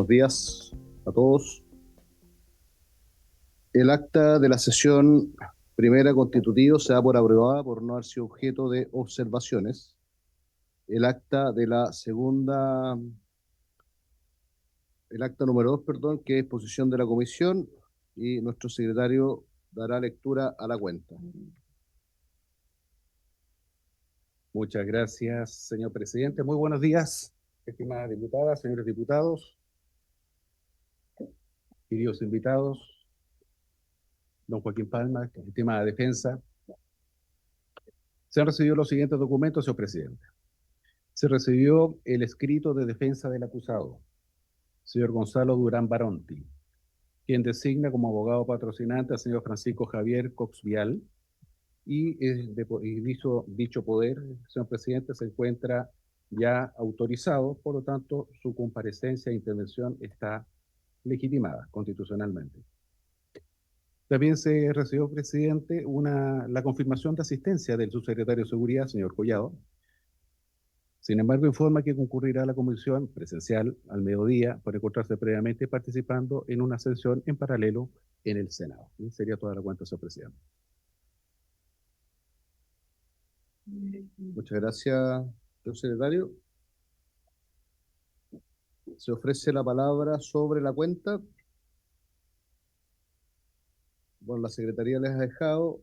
Buenos días a todos. El acta de la sesión primera constitutiva se da por aprobada por no haber sido objeto de observaciones. El acta de la segunda, el acta número 2, perdón, que es exposición de la comisión, y nuestro secretario dará lectura a la cuenta. Muchas gracias, señor presidente. Muy buenos días, estimadas diputadas, señores diputados, queridos invitados, don Joaquín Palma, estimada defensa. Se han recibido los siguientes documentos, señor presidente. Se recibió el escrito de defensa del acusado, señor Gonzalo Durán Baronti, quien designa como abogado patrocinante al señor Francisco Javier Cox Vial, y dicho poder, señor presidente, se encuentra ya autorizado, por lo tanto, su comparecencia e intervención está legitimada constitucionalmente. También se recibió, presidente, la confirmación de asistencia del subsecretario de Seguridad, señor Collado. Sin embargo, informa que concurrirá a la comisión presencial al mediodía por encontrarse previamente participando en una sesión en paralelo en el Senado. Y sería toda la cuenta, señor presidente. Muchas gracias, señor secretario. Se ofrece la palabra sobre la cuenta. Bueno, la Secretaría les ha dejado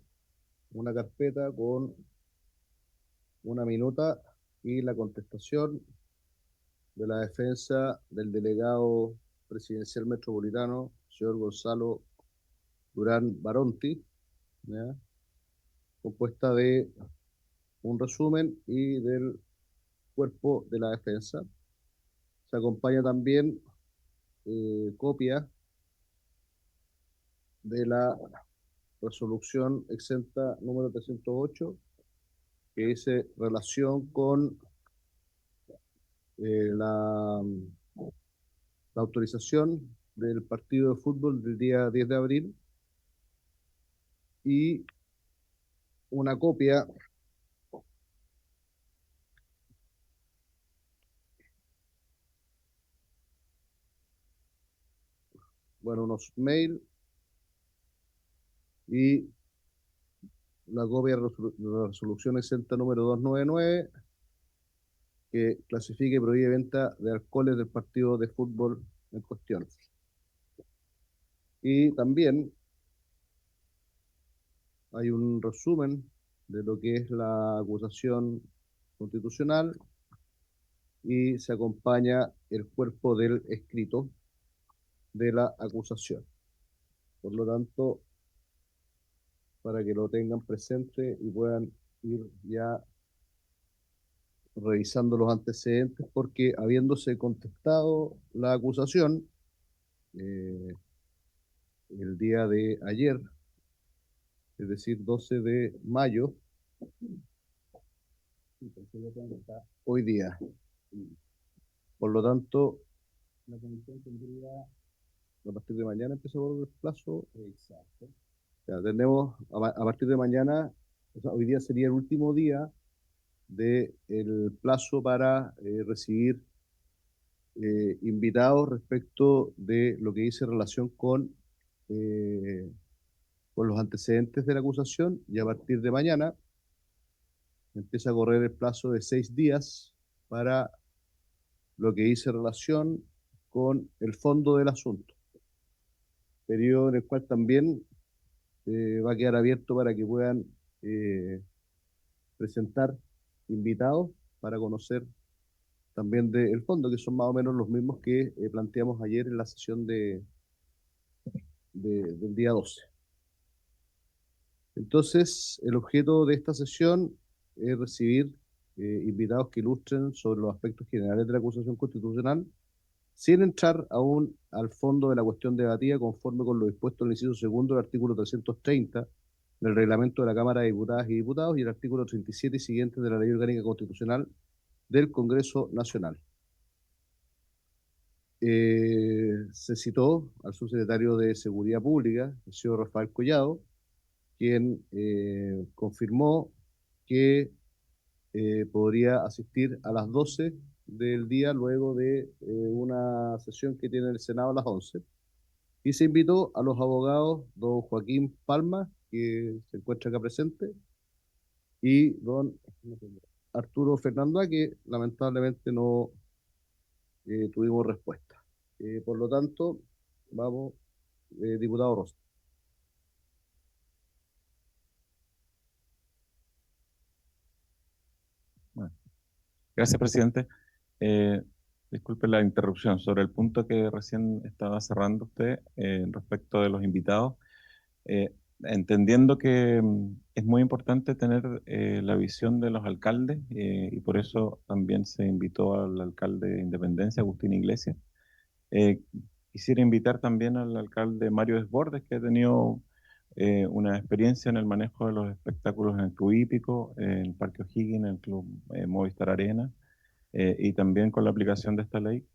una carpeta con una minuta y la contestación de la defensa del delegado presidencial metropolitano, señor Gonzalo Durán Baronti, ¿ya? Compuesta de un resumen y del cuerpo de la defensa. Se acompaña también copia de la resolución exenta número 308, que dice relación con la autorización del partido de fútbol del día 10 de abril, y una copia unos mail y la copia de la resolución exenta número 299, que clasifica y prohíbe venta de alcoholes del partido de fútbol en cuestión. Y también hay un resumen de lo que es la acusación constitucional, y se acompaña el cuerpo del escrito de la acusación. Por lo tanto, para que lo tengan presente y puedan ir ya revisando los antecedentes, porque habiéndose contestado la acusación eh, el día de ayer, es decir, 12 de mayo, hoy día. Por lo tanto, la comisión tendría, a partir de mañana empieza a volver el plazo. Exacto. Ya, tenemos a partir de mañana, o sea, hoy día sería el último día del plazo para recibir invitados respecto de lo que dice relación eh, con los antecedentes de la acusación, y a partir de mañana empieza a correr el plazo de 6 días para lo que dice relación con el fondo del asunto, periodo en el cual también va a quedar abierto para que puedan eh, presentar invitados para conocer también del fondo, que son más o menos los mismos que planteamos ayer en la sesión del día 12. Entonces, el objeto de esta sesión es recibir invitados que ilustren sobre los aspectos generales de la acusación constitucional, sin entrar aún al fondo de la cuestión debatida, conforme con lo dispuesto en el inciso segundo del artículo 330 del reglamento de la Cámara de Diputadas y Diputados, y el artículo 37 y siguientes de la Ley Orgánica Constitucional del Congreso Nacional. Se citó al subsecretario de Seguridad Pública, el señor Rafael Collado, quien confirmó que podría asistir a las 12 del día luego de una sesión que tiene el Senado a las 11. Y se invitó a los abogados don Joaquín Palma, que se encuentra acá presente, y don Arturo Fernanda, que lamentablemente no tuvimos respuesta. Por lo tanto, vamos, diputado Rosa. Bueno, gracias, presidente. Eh, Disculpe la interrupción. Sobre el punto que recién estaba cerrando usted respecto de los invitados, entendiendo que es muy importante tener la visión de los alcaldes y por eso también se invitó al alcalde de Independencia, Agustín Iglesias. Eh, Quisiera invitar también al alcalde Mario Desbordes, que ha tenido una experiencia en el manejo de los espectáculos en el Club Hípico, en el Parque O'Higgins, en el Club Movistar Arena, y también con la aplicación de esta ley.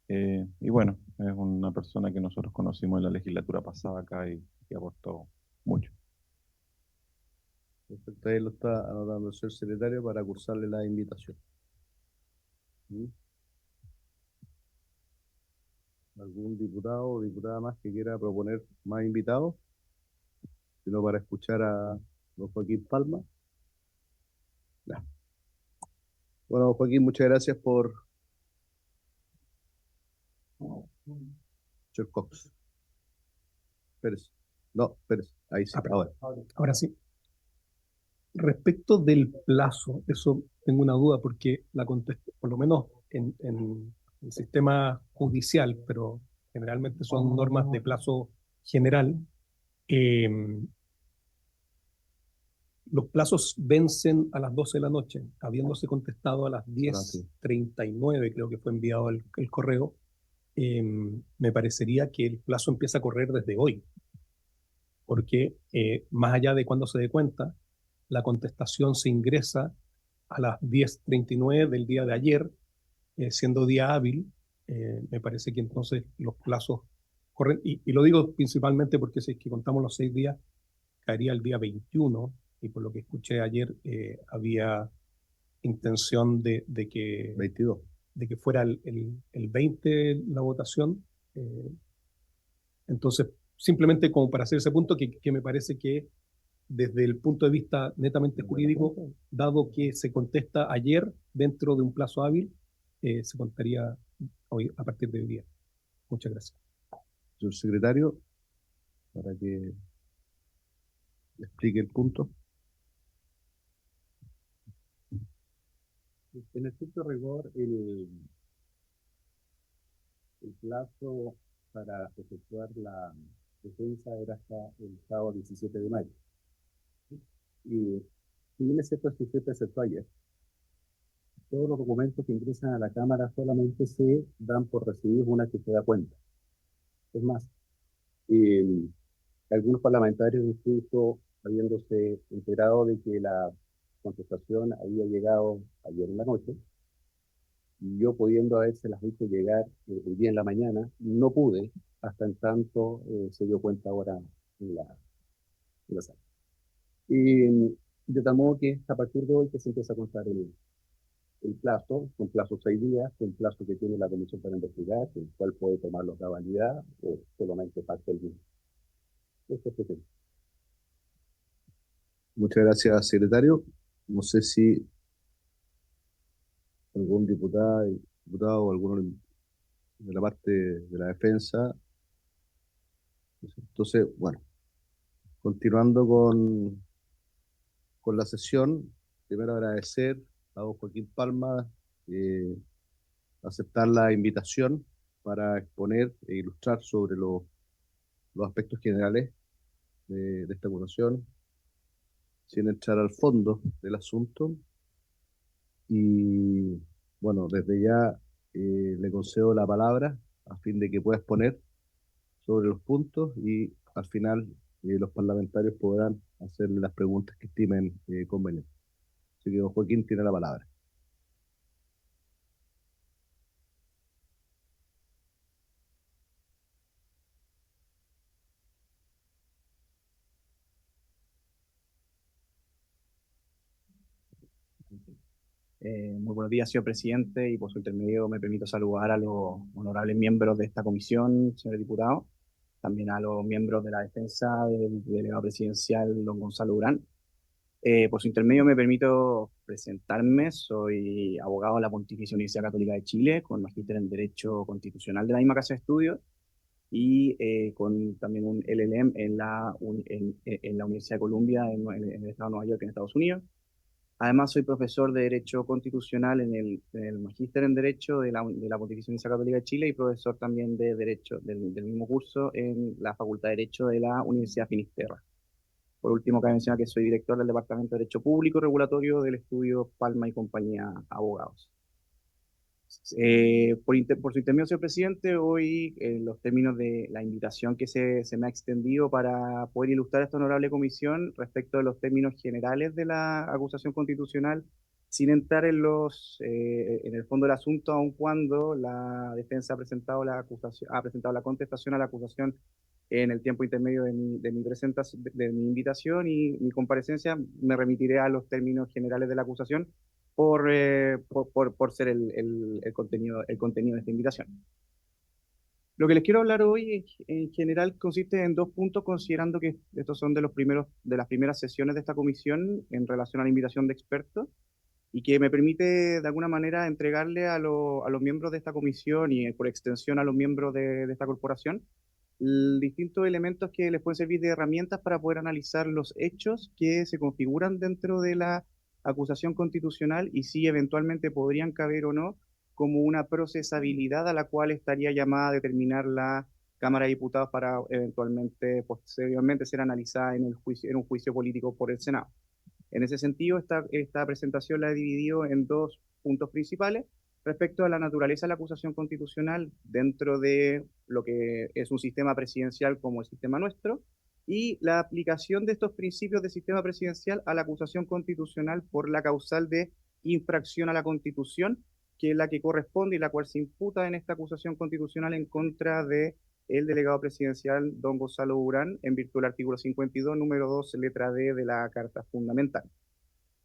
Y bueno, es una persona que nosotros conocimos en la legislatura pasada acá y aportó mucho. Perfecto, ahí lo está anotando el señor secretario para cursarle la invitación. ¿Mm? ¿Algún diputado o diputada más que quiera proponer más invitados? Sino para escuchar a don Joaquín Palma. Ya. Bueno, Joaquín, muchas gracias por Sir Cox. Pérez. No, Pérez. Ahí sí, ahora. Ahora sí. Respecto del plazo, eso tengo una duda porque por lo menos en el sistema judicial, pero generalmente son normas de plazo general, eh, los plazos vencen a las 12 de la noche, habiéndose contestado a las Sí. 10:39, creo que fue enviado el correo. Me parecería que el plazo empieza a correr desde hoy, porque más allá de cuando se dé cuenta, la contestación se ingresa a las 10:39 del día de ayer, siendo día hábil. Me parece que entonces los plazos corren, y lo digo principalmente porque si es que contamos los 6 días, caería el día 21, y por lo que escuché ayer, había intención de que 22. fuera el 20 la votación. eh, entonces, simplemente como para hacer ese punto, que me parece que desde el punto de vista netamente jurídico, dado que se contesta ayer dentro de un plazo hábil, se contaría hoy a partir de hoy día. Muchas gracias. Señor secretario, para que explique el punto. En estricto rigor, el plazo para efectuar la defensa era hasta el sábado 17 de mayo. Y si bien es cierto, que usted presentó ayer, todos los documentos que ingresan a la Cámara solamente se dan por recibidos una que se da cuenta. Es más, eh, algunos parlamentarios, incluso habiéndose enterado de que la contestación había llegado ayer en la noche, y yo pudiendo habérselas visto llegar el día en la mañana, no pude, hasta en tanto se dio cuenta ahora en la sala. Y de tal modo que es a partir de hoy que se empieza a contar el plazo, un plazo 6 días, un plazo que tiene la comisión para investigar, el cual puede tomarlos la validad o solamente parte del mismo. Esto es el Muchas gracias, secretario. No sé si algún diputado o alguno de la parte de la defensa. Entonces, bueno, continuando con la sesión, primero agradecer a don Joaquín Palma aceptar la invitación para exponer e ilustrar sobre los aspectos generales de esta acusación, sin entrar al fondo del asunto. Y bueno, desde ya le concedo la palabra a fin de que pueda exponer sobre los puntos y al final los parlamentarios podrán hacerle las preguntas que estimen convenientes. Así que don Joaquín tiene la palabra. Muy buenos días, señor presidente, y por su intermedio me permito saludar a los honorables miembros de esta comisión, señor diputado, también a los miembros de la defensa del delegado presidencial, don Gonzalo Durán. Por su intermedio me permito presentarme. Soy abogado de la Pontificia Universidad Católica de Chile, con magíster en Derecho Constitucional de la misma Casa de Estudios y con también un LLM en la Universidad de Columbia en el estado de Nueva York, en Estados Unidos. Además, soy profesor de Derecho Constitucional en el magíster en Derecho de la Pontificia Universidad Católica de Chile y profesor también de Derecho del mismo curso en la Facultad de Derecho de la Universidad Finisterra. Por último, cabe mencionar que soy director del Departamento de Derecho Público y Regulatorio del estudio Palma y Compañía Abogados. Por su intermedio, señor presidente, hoy en los términos de la invitación que se me ha extendido para poder ilustrar esta honorable comisión respecto de los términos generales de la acusación constitucional, sin entrar en el fondo del asunto, aun cuando la defensa ha presentado la contestación a la acusación en el tiempo intermedio de mi invitación y mi comparecencia, me remitiré a los términos generales de la acusación por ser el contenido de esta invitación. Lo que les quiero hablar hoy en general consiste en dos puntos, considerando que estos son de las primeras sesiones de esta comisión en relación a la invitación de expertos, y que me permite de alguna manera entregarle a los miembros de esta comisión y por extensión a los miembros de esta corporación distintos elementos que les pueden servir de herramientas para poder analizar los hechos que se configuran dentro de la acusación constitucional y si eventualmente podrían caber o no como una procesabilidad a la cual estaría llamada a determinar la Cámara de Diputados para eventualmente, posteriormente, ser analizada en un juicio político por el Senado. En ese sentido, esta presentación la he dividido en dos puntos principales respecto a la naturaleza de la acusación constitucional dentro de lo que es un sistema presidencial como el sistema nuestro, y la aplicación de estos principios del sistema presidencial a la acusación constitucional por la causal de infracción a la Constitución, que es la que corresponde y la cual se imputa en esta acusación constitucional en contra de el delegado presidencial don Gonzalo Durán, en virtud del artículo 52, número 2, letra D de la Carta Fundamental.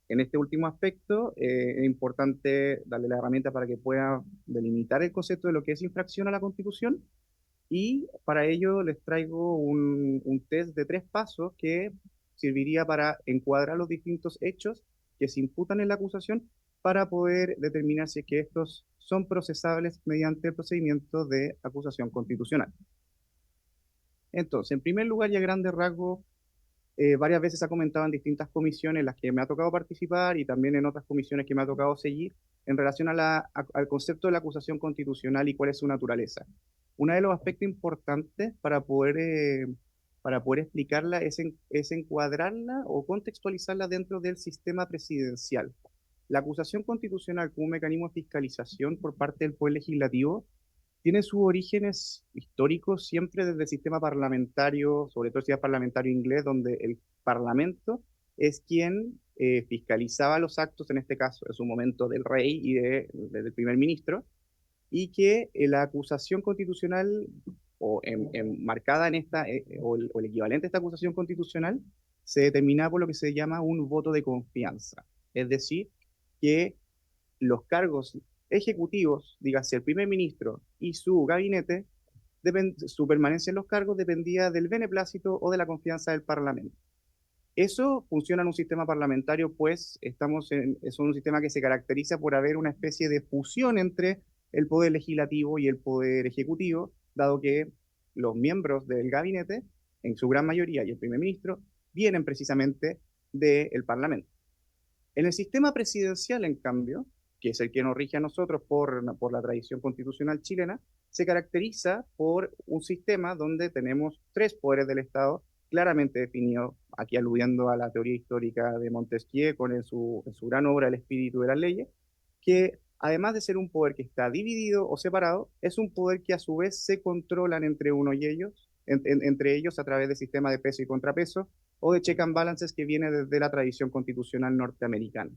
En este último aspecto, es importante darle la herramienta para que pueda delimitar el concepto de lo que es infracción a la Constitución, y para ello les traigo un test de 3 pasos que serviría para encuadrar los distintos hechos que se imputan en la acusación para poder determinar si es que estos son procesables mediante el procedimiento de acusación constitucional. Entonces, en primer lugar y a grandes rasgos, varias veces se ha comentado en distintas comisiones en las que me ha tocado participar y también en otras comisiones que me ha tocado seguir en relación al concepto de la acusación constitucional y cuál es su naturaleza. Uno de los aspectos importantes para poder explicarla es encuadrarla o contextualizarla dentro del sistema presidencial. La acusación constitucional como un mecanismo de fiscalización por parte del Poder Legislativo tiene sus orígenes históricos siempre desde el sistema parlamentario, sobre todo el sistema parlamentario inglés, donde el Parlamento es quien fiscalizaba los actos, en este caso, en su momento, del rey y del primer ministro, y que la acusación constitucional, marcada en o el equivalente a esta acusación constitucional, se determina por lo que se llama un voto de confianza. Es decir, que los cargos ejecutivos, dígase el primer ministro y su gabinete, su permanencia en los cargos dependía del beneplácito o de la confianza del Parlamento. Eso funciona en un sistema parlamentario, pues es un sistema que se caracteriza por haber una especie de fusión entre el poder legislativo y el poder ejecutivo, dado que los miembros del gabinete, en su gran mayoría, y el primer ministro, vienen precisamente del Parlamento. En el sistema presidencial, en cambio, que es el que nos rige a nosotros por la tradición constitucional chilena, se caracteriza por un sistema donde tenemos 3 poderes del Estado claramente definidos, aquí aludiendo a la teoría histórica de Montesquieu en su gran obra El espíritu de las leyes, que además de ser un poder que está dividido o separado, es un poder que a su vez se controlan entre ellos a través del sistema de peso y contrapeso o de check and balances que viene desde la tradición constitucional norteamericana.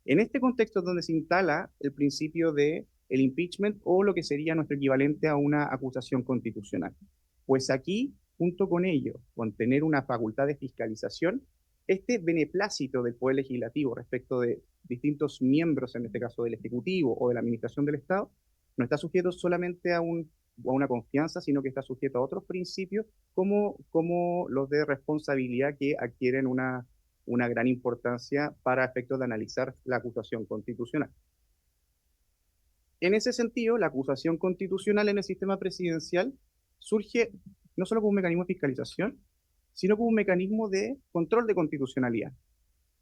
En este contexto es donde se instala el principio de el impeachment o lo que sería nuestro equivalente a una acusación constitucional. Pues aquí, junto con ello, con tener una facultad de fiscalización, este beneplácito del Poder Legislativo respecto de distintos miembros, en este caso del Ejecutivo o de la Administración del Estado, no está sujeto solamente a una confianza, sino que está sujeto a otros principios como los de responsabilidad que adquieren una gran importancia para efectos de analizar la acusación constitucional. En ese sentido, la acusación constitucional en el sistema presidencial surge no solo como un mecanismo de fiscalización, sino como un mecanismo de control de constitucionalidad.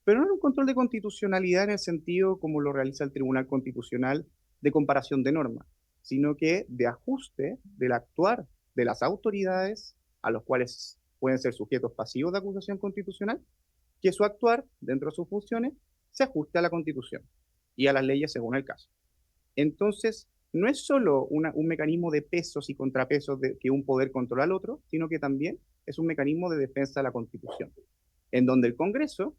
Pero no un control de constitucionalidad en el sentido como lo realiza el Tribunal Constitucional de comparación de normas, sino que de ajuste del actuar de las autoridades a los cuales pueden ser sujetos pasivos de acusación constitucional, que su actuar dentro de sus funciones se ajuste a la Constitución y a las leyes según el caso. Entonces, no es solo un mecanismo de pesos y contrapesos que un poder controla al otro, sino que también es un mecanismo de defensa de la Constitución, en donde el Congreso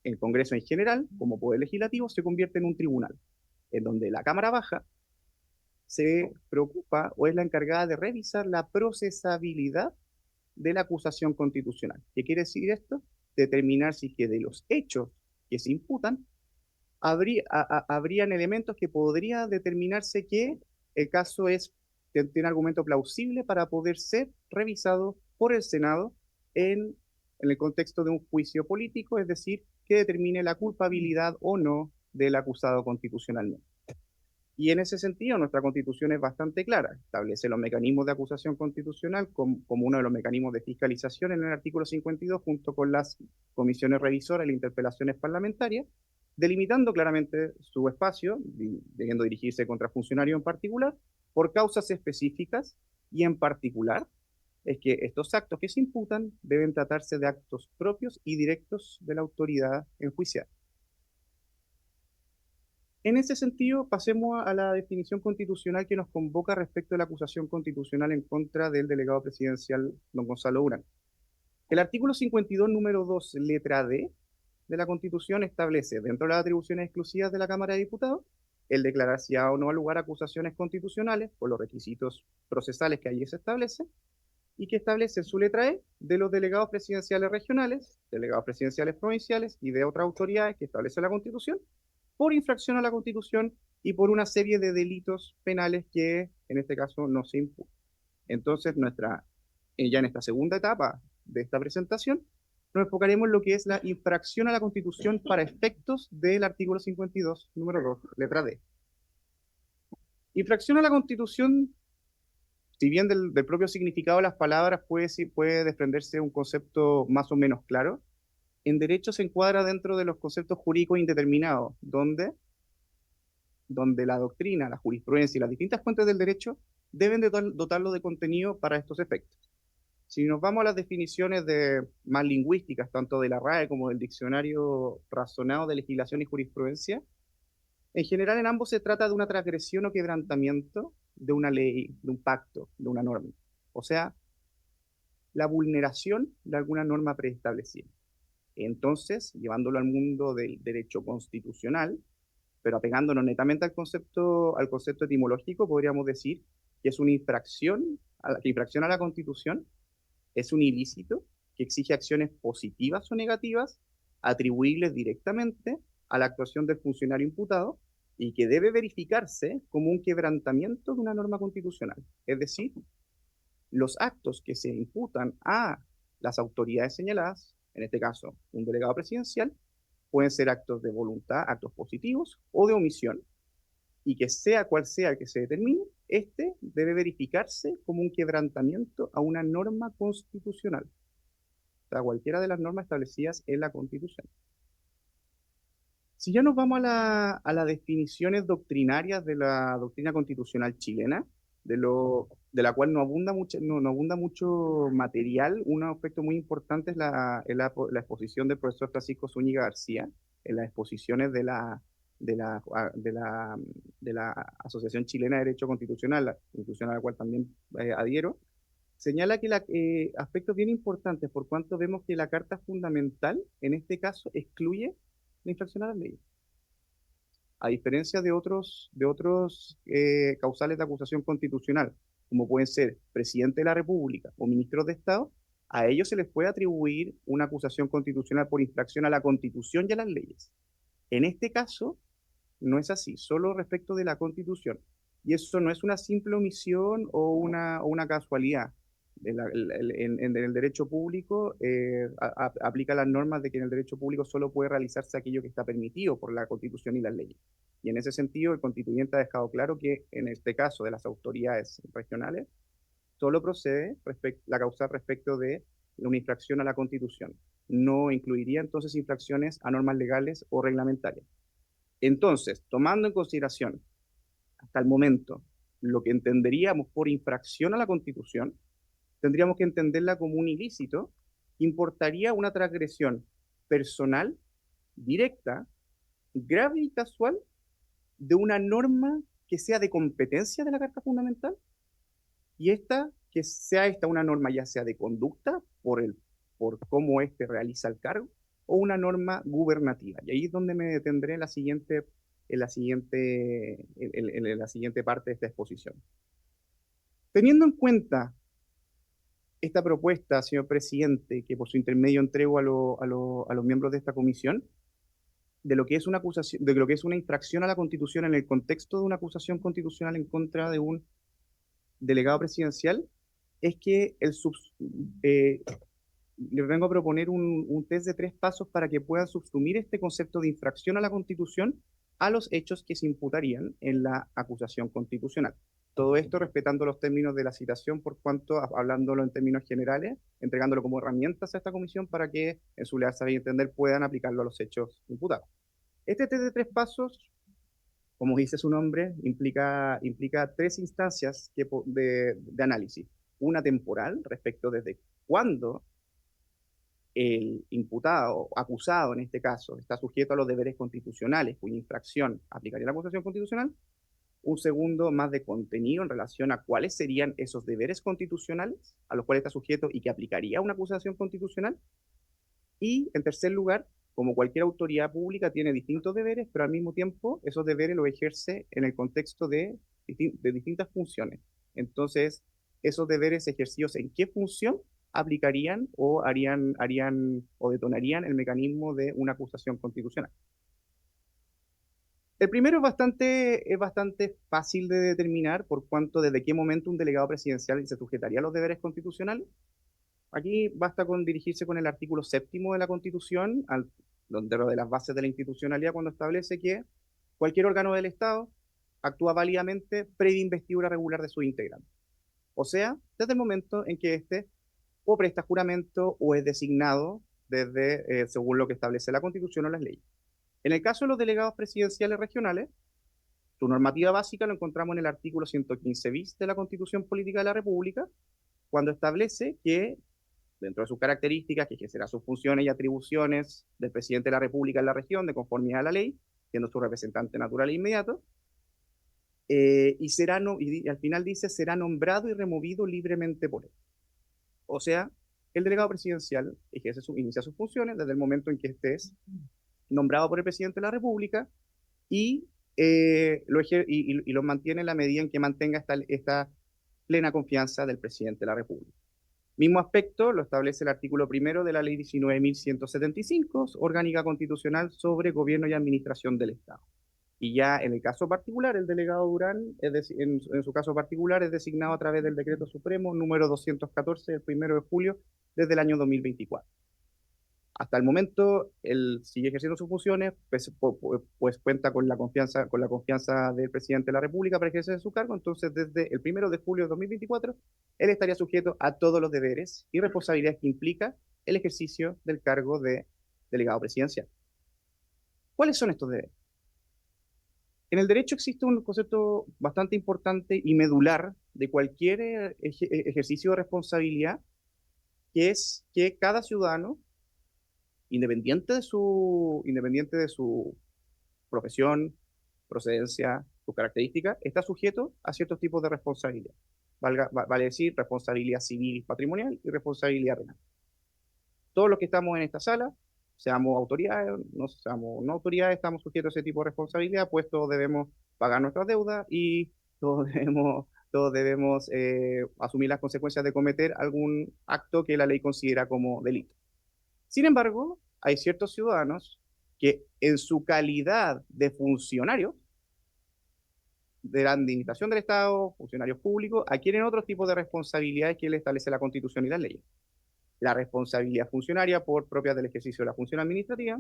en general, como poder legislativo, se convierte en un tribunal, en donde la Cámara Baja se preocupa o es la encargada de revisar la procesabilidad de la acusación constitucional. ¿Qué quiere decir esto? Determinar si que de los hechos que se imputan habrían elementos que podría determinarse que el caso tiene argumento plausible para poder ser revisado por el Senado en el contexto de un juicio político, es decir, que determine la culpabilidad o no del acusado constitucionalmente. Y en ese sentido, nuestra Constitución es bastante clara. Establece los mecanismos de acusación constitucional como uno de los mecanismos de fiscalización en el artículo 52, junto con las comisiones revisoras y las interpelaciones parlamentarias, delimitando claramente su espacio, debiendo dirigirse contra funcionarios en particular, por causas específicas, y en particular es que estos actos que se imputan deben tratarse de actos propios y directos de la autoridad enjuiciada. En ese sentido, pasemos a la definición constitucional que nos convoca respecto de la acusación constitucional en contra del delegado presidencial don Gonzalo Urán. El artículo 52, número 2, letra D de la Constitución establece, dentro de las atribuciones exclusivas de la Cámara de Diputados, el declarar si ha o no lugar acusaciones constitucionales por los requisitos procesales que allí se establecen, y que establece en su letra E de los delegados presidenciales regionales, delegados presidenciales provinciales y de otras autoridades que establece la Constitución, por infracción a la Constitución y por una serie de delitos penales que en este caso no se imputan. Entonces, ya en esta segunda etapa de esta presentación, nos enfocaremos en lo que es la infracción a la Constitución para efectos del artículo 52, número 2, letra D. Infracción a la Constitución, si bien del propio significado de las palabras puede desprenderse un concepto más o menos claro, en derecho se encuadra dentro de los conceptos jurídicos indeterminados, donde la doctrina, la jurisprudencia y las distintas fuentes del derecho deben de dotarlo de contenido para estos efectos. Si nos vamos a las definiciones más lingüísticas, tanto de la RAE como del Diccionario Razonado de Legislación y Jurisprudencia, en general en ambos se trata de una transgresión o quebrantamiento de una ley, de un pacto, de una norma. O sea, la vulneración de alguna norma preestablecida. Entonces, llevándolo al mundo del derecho constitucional, pero apegándonos netamente al concepto etimológico, podríamos decir que es una infracción a la Constitución es un ilícito que exige acciones positivas o negativas atribuibles directamente a la actuación del funcionario imputado y que debe verificarse como un quebrantamiento de una norma constitucional. Es decir, los actos que se imputan a las autoridades señaladas, en este caso un delegado presidencial, pueden ser actos de voluntad, actos positivos o de omisión, y que sea cual sea el que se determine, este debe verificarse como un quebrantamiento a una norma constitucional, o sea, cualquiera de las normas establecidas en la Constitución. Si ya nos vamos a las definiciones doctrinarias de la doctrina constitucional chilena, de la cual no abunda mucho material, un aspecto muy importante es la exposición del profesor Francisco Zúñiga García, en las exposiciones de la Asociación Chilena de Derecho Constitucional, la institución a la cual también adhiero, señala que aspectos bien importantes, por cuanto vemos que la Carta Fundamental, en este caso, excluye la infracción a las leyes. A diferencia de otros causales de acusación constitucional, como pueden ser presidente de la República o ministros de Estado, a ellos se les puede atribuir una acusación constitucional por infracción a la Constitución y a las leyes. En este caso, no es así, solo respecto de la Constitución. Y eso no es una simple omisión o una casualidad. En el derecho público aplica las normas de que en el derecho público solo puede realizarse aquello que está permitido por la Constitución y las leyes. Y en ese sentido, el constituyente ha dejado claro que en este caso de las autoridades regionales, solo procede la causa respecto de una infracción a la Constitución. No incluiría entonces infracciones a normas legales o reglamentarias. Entonces, tomando en consideración hasta el momento lo que entenderíamos por infracción a la Constitución, tendríamos que entenderla como un ilícito que importaría una transgresión personal, directa, grave y casual de una norma que sea de competencia de la Carta Fundamental, y que sea esta una norma ya sea de conducta por cómo éste realiza el cargo, o una norma gubernativa. Y ahí es donde me detendré en la siguiente parte de esta exposición. Teniendo en cuenta esta propuesta, señor presidente, que por su intermedio entrego a los miembros de esta comisión, de lo que es una acusación, de lo que es una infracción a la Constitución en el contexto de una acusación constitucional en contra de un delegado presidencial, es que les vengo a proponer un test de 3 pasos para que puedan subsumir este concepto de infracción a la Constitución a los hechos que se imputarían en la acusación constitucional. Todo esto respetando los términos de la citación, por cuanto, hablándolo en términos generales, entregándolo como herramientas a esta comisión para que, en su leal saber y entender, puedan aplicarlo a los hechos imputados. Este test de 3 pasos, como dice su nombre, implica 3 instancias de análisis. Una temporal, respecto desde cuándo el imputado, acusado en este caso, está sujeto a los deberes constitucionales cuya infracción aplicaría la acusación constitucional. Un segundo, más de contenido en relación a cuáles serían esos deberes constitucionales a los cuales está sujeto y que aplicaría una acusación constitucional. Y en tercer lugar, como cualquier autoridad pública tiene distintos deberes, pero al mismo tiempo esos deberes los ejerce en el contexto de distintas funciones. Entonces, esos deberes ejercidos en qué función aplicarían o harían o detonarían el mecanismo de una acusación constitucional. El primero es bastante fácil de determinar, por cuanto desde qué momento un delegado presidencial se sujetaría a los deberes constitucionales. Aquí basta con dirigirse con el artículo 7º de la Constitución, dentro de las bases de la institucionalidad, cuando establece que cualquier órgano del Estado actúa válidamente previa investidura regular de sus integrantes. O sea, desde el momento en que éste o presta juramento o es designado según lo que establece la Constitución o las leyes. En el caso de los delegados presidenciales regionales, su normativa básica lo encontramos en el artículo 115 bis de la Constitución Política de la República, cuando establece que, dentro de sus características, que ejercerá sus funciones y atribuciones del presidente de la República en la región, de conformidad a la ley, siendo su representante natural e inmediato, y al final dice, será nombrado y removido libremente por él. O sea, el delegado presidencial inicia sus funciones desde el momento en que éste es nombrado por el presidente de la República y lo mantiene en la medida en que mantenga esta plena confianza del presidente de la República. Mismo aspecto lo establece el artículo 1 de la Ley 19.175, Orgánica Constitucional sobre Gobierno y Administración del Estado. Y ya en el caso particular, el delegado Durán, en su caso particular, es designado a través del Decreto Supremo número 214 del 1 de julio desde el año 2024. Hasta el momento, él sigue ejerciendo sus funciones, pues cuenta con la confianza del presidente de la República para ejercer su cargo. Entonces, desde el 1 de julio de 2024, él estaría sujeto a todos los deberes y responsabilidades que implica el ejercicio del cargo de delegado presidencial. ¿Cuáles son estos deberes? En el derecho existe un concepto bastante importante y medular de cualquier ejercicio de responsabilidad, que es que cada ciudadano, independiente de su profesión, procedencia, sus características, está sujeto a ciertos tipos de responsabilidad. Vale decir, responsabilidad civil patrimonial y responsabilidad penal. Todos los que estamos en esta sala, seamos autoridades, no seamos no autoridades, estamos sujetos a ese tipo de responsabilidad, pues todos debemos pagar nuestras deudas y todos debemos todos debemos asumir las consecuencias de cometer algún acto que la ley considera como delito. Sin embargo, hay ciertos ciudadanos que en su calidad de funcionarios de la administración del Estado, funcionarios públicos, adquieren otros tipos de responsabilidades que le establece la Constitución y las leyes. La responsabilidad funcionaria por propias del ejercicio de la función administrativa,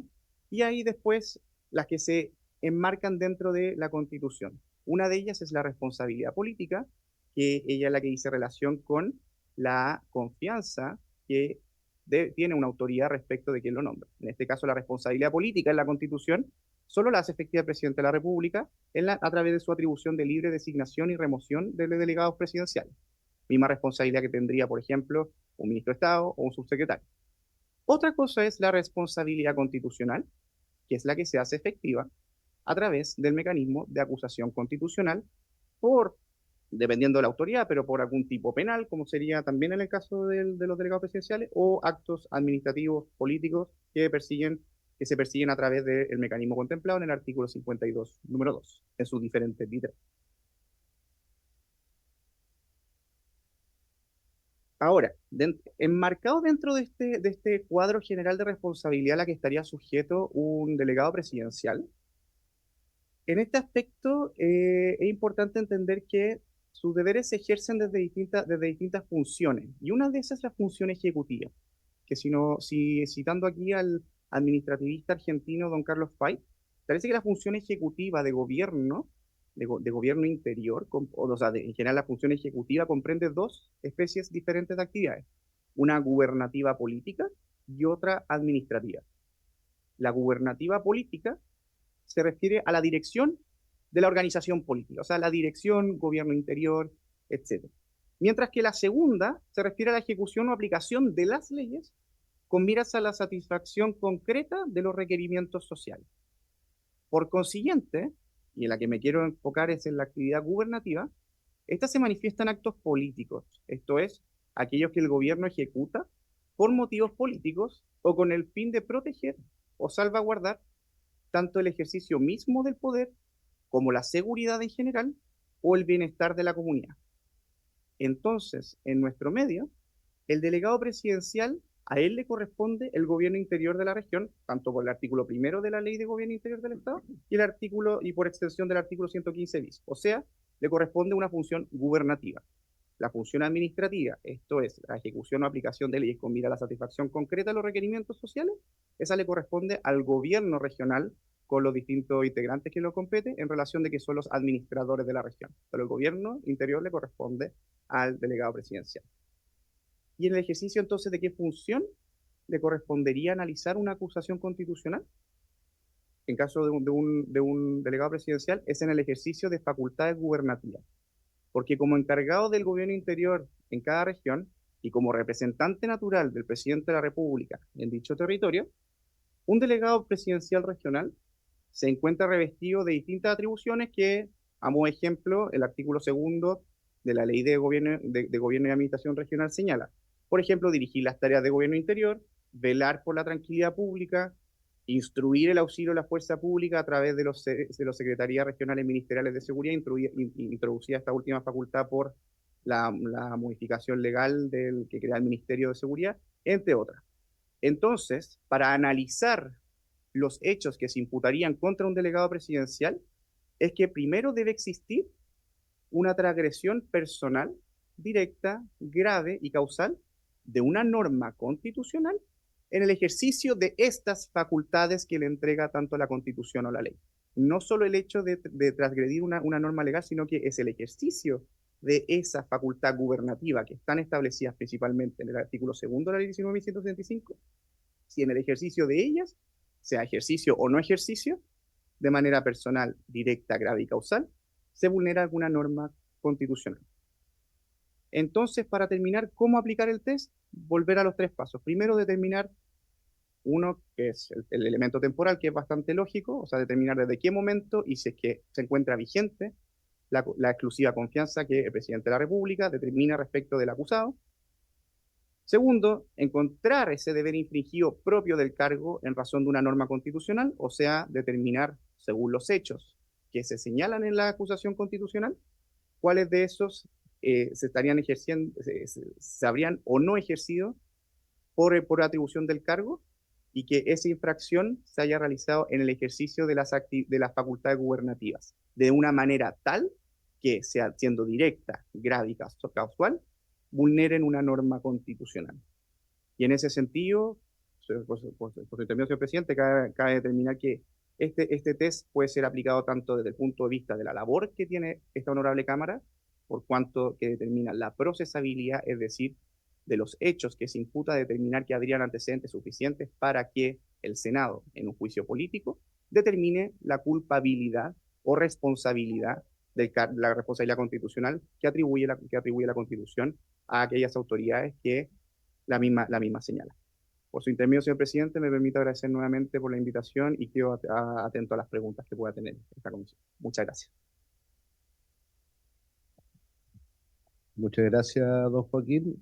y ahí después las que se enmarcan dentro de la Constitución. Una de ellas es la responsabilidad política, que ella es la que dice relación con la confianza que tiene una autoridad respecto de quién lo nombra. En este caso, la responsabilidad política en la Constitución solo la hace efectiva el presidente de la República a través de su atribución de libre designación y remoción de delegados presidenciales. Misma responsabilidad que tendría, por ejemplo, un ministro de Estado o un subsecretario. Otra cosa es la responsabilidad constitucional, que es la que se hace efectiva a través del mecanismo de acusación constitucional por, dependiendo de la autoridad, pero por algún tipo penal, como sería también en el caso de los delegados presidenciales, o actos administrativos políticos que se persiguen a través del mecanismo contemplado en el artículo 52, número 2, en sus diferentes literas. Ahora, enmarcado dentro de este cuadro general de responsabilidad a la que estaría sujeto un delegado presidencial, en este aspecto es importante entender que sus deberes se ejercen desde distintas funciones, y una de esas es la función ejecutiva, que citando aquí al administrativista argentino don Carlos Fay, parece que la función ejecutiva de gobierno, de gobierno interior, en general la función ejecutiva comprende dos especies diferentes de actividades, una gubernativa política y otra administrativa. La gubernativa política se refiere a la dirección de la organización política, o sea, la dirección, gobierno interior, etc. Mientras que la segunda se refiere a la ejecución o aplicación de las leyes con miras a la satisfacción concreta de los requerimientos sociales. Por consiguiente, y en la que me quiero enfocar es en la actividad gubernativa, estas se manifiestan actos políticos, esto es, aquellos que el gobierno ejecuta por motivos políticos o con el fin de proteger o salvaguardar tanto el ejercicio mismo del poder como la seguridad en general o el bienestar de la comunidad. Entonces, en nuestro medio, el delegado presidencial, a él le corresponde el gobierno interior de la región, tanto por el artículo 1 de la Ley de Gobierno Interior del Estado y por extensión del artículo 115 bis. O sea, le corresponde una función gubernativa. La función administrativa, esto es, la ejecución o aplicación de leyes con mira a la satisfacción concreta de los requerimientos sociales, esa le corresponde al gobierno regional con los distintos integrantes que lo competen en relación de que son los administradores de la región. Pero el gobierno interior le corresponde al delegado presidencial. Y en el ejercicio entonces de qué función le correspondería analizar una acusación constitucional. En caso de un delegado presidencial es en el ejercicio de facultades gubernativas. Porque como encargado del gobierno interior en cada región y como representante natural del presidente de la República en dicho territorio, un delegado presidencial regional se encuentra revestido de distintas atribuciones que, a modo de ejemplo, el artículo 2 de la Ley de Gobierno y Administración Regional señala. Por ejemplo, dirigir las tareas de gobierno interior, velar por la tranquilidad pública, instruir el auxilio a la fuerza pública a través de los secretarías regionales ministeriales de seguridad, introducida esta última facultad por la modificación legal que crea el Ministerio de Seguridad, entre otras. Entonces, para analizar los hechos que se imputarían contra un delegado presidencial, es que primero debe existir una transgresión personal, directa, grave y causal de una norma constitucional en el ejercicio de estas facultades que le entrega tanto la Constitución o la ley. No solo el hecho de transgredir una norma legal, sino que es el ejercicio de esa facultad gubernativa que están establecidas principalmente en el artículo 2 de la Ley 19.165, si en el ejercicio de ellas, sea ejercicio o no ejercicio, de manera personal, directa, grave y causal, se vulnera alguna norma constitucional. Entonces, para terminar, ¿cómo aplicar el test? Volver a los 3 pasos. Primero, determinar uno, que es el elemento temporal, que es bastante lógico, o sea, determinar desde qué momento y si es que se encuentra vigente la exclusiva confianza que el presidente de la República determina respecto del acusado. Segundo, encontrar ese deber infringido propio del cargo en razón de una norma constitucional, o sea, determinar, según los hechos que se señalan en la acusación constitucional, cuáles de esos se estarían ejerciendo, se habrían o no ejercido por atribución del cargo, y que esa infracción se haya realizado en el ejercicio de las facultades gubernativas, de una manera tal que, sea siendo directa, grave y causal, vulneren una norma constitucional. Y en ese sentido, por su término, señor presidente, cabe determinar que este test puede ser aplicado tanto desde el punto de vista de la labor que tiene esta honorable Cámara, por cuanto que determina la procesabilidad, es decir, de los hechos que se imputa, determinar que habrían antecedentes suficientes para que el Senado, en un juicio político, determine la culpabilidad o responsabilidad de la responsabilidad constitucional que atribuye la Constitución a aquellas autoridades que la misma señala. Por su intermedio, señor presidente, me permito agradecer nuevamente por la invitación y quedo atento a las preguntas que pueda tener esta comisión. Muchas gracias. Muchas gracias, don Joaquín.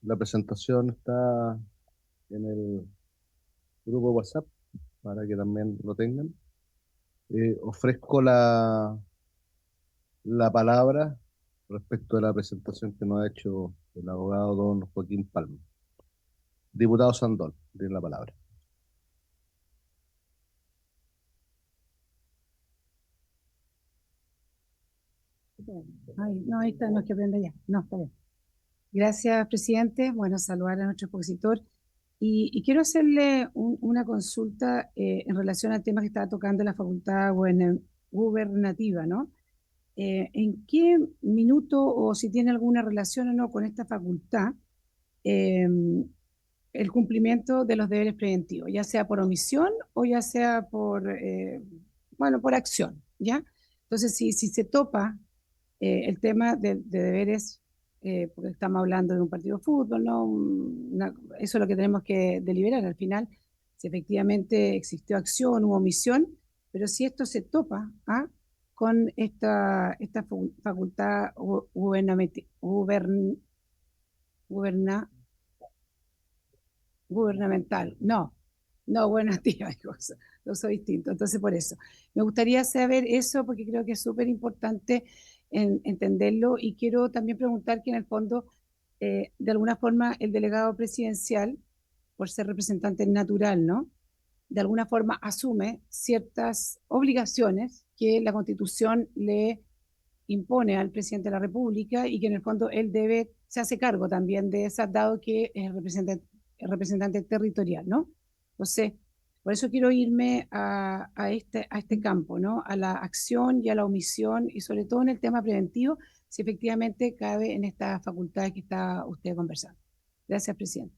La presentación está en el grupo WhatsApp para que también lo tengan. Ofrezco la palabra respecto de la presentación que nos ha hecho el abogado don Joaquín Palma. Diputado Sandón, tiene la palabra. Ay, no, ahí está, no es que aprenda ya. No, está bien. Gracias, presidente. Bueno, saludar a nuestro expositor. Y quiero hacerle una consulta en relación al tema que estaba tocando la facultad gubernativa, ¿no? ¿En qué minuto o si tiene alguna relación o no con esta facultad eh, el cumplimiento de los deberes preventivos, ya sea por omisión o ya sea bueno, por acción, ¿ya? Entonces, si se topa el tema de deberes, porque estamos hablando de un partido de fútbol, ¿no? Eso es lo que tenemos que deliberar al final, si efectivamente existió acción u omisión, pero si esto se topa con esta facultad gubernamental, no gubernativa, lo soy distinto. Entonces, por eso, me gustaría saber eso porque creo que es súper importante entenderlo y quiero también preguntar que en el fondo, de alguna forma, el delegado presidencial, por ser representante natural, ¿no? De alguna forma asume ciertas obligaciones que la Constitución le impone al presidente de la República y que en el fondo él se hace cargo también de esas, dado que es el representante territorial, ¿no? Entonces, por eso quiero irme a este campo, ¿no? A la acción y a la omisión y sobre todo en el tema preventivo, si efectivamente cabe en esta facultad que está usted conversando. Gracias, presidente.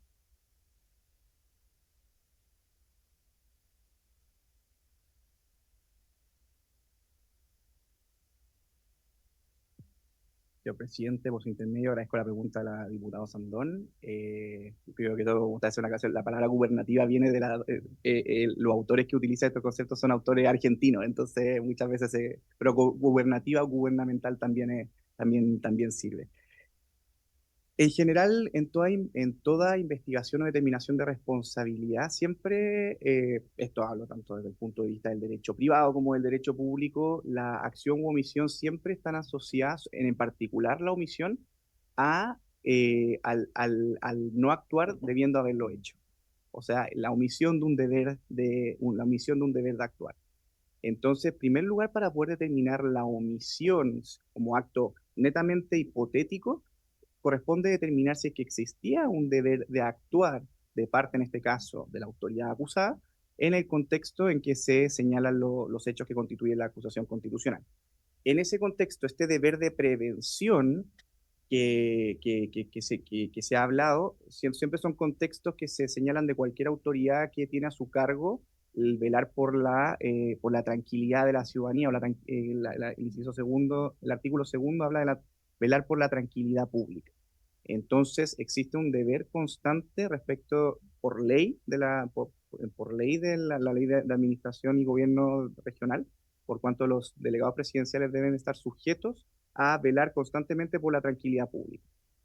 Señor presidente, por su intermedio, agradezco la pregunta a la diputada Sandón. Creo que todo, como usted hace una ocasión, la palabra gubernativa viene de los autores que utilizan estos conceptos son autores argentinos, entonces muchas veces, pero gubernativa o gubernamental también sirve. En general, en toda investigación o determinación de responsabilidad, siempre, esto hablo tanto desde el punto de vista del derecho privado como del derecho público, la acción u omisión siempre están asociadas, en particular la omisión, al no actuar debiendo haberlo hecho. O sea, la omisión de un deber de actuar. Entonces, en primer lugar, para poder determinar la omisión como acto netamente hipotético, corresponde determinar si es que existía un deber de actuar de parte, en este caso, de la autoridad acusada, en el contexto en que se señalan los hechos que constituyen la acusación constitucional. En ese contexto, este deber de prevención que se ha hablado, siempre son contextos que se señalan de cualquier autoridad que tiene a su cargo el velar por la tranquilidad de la ciudadanía, o el inciso segundo, el artículo segundo habla de velar por la tranquilidad pública. Entonces, existe un deber constante respecto, por ley por ley de la ley de administración y gobierno regional, por cuanto los delegados presidenciales deben estar sujetos a velar constantemente por la tranquilidad pública.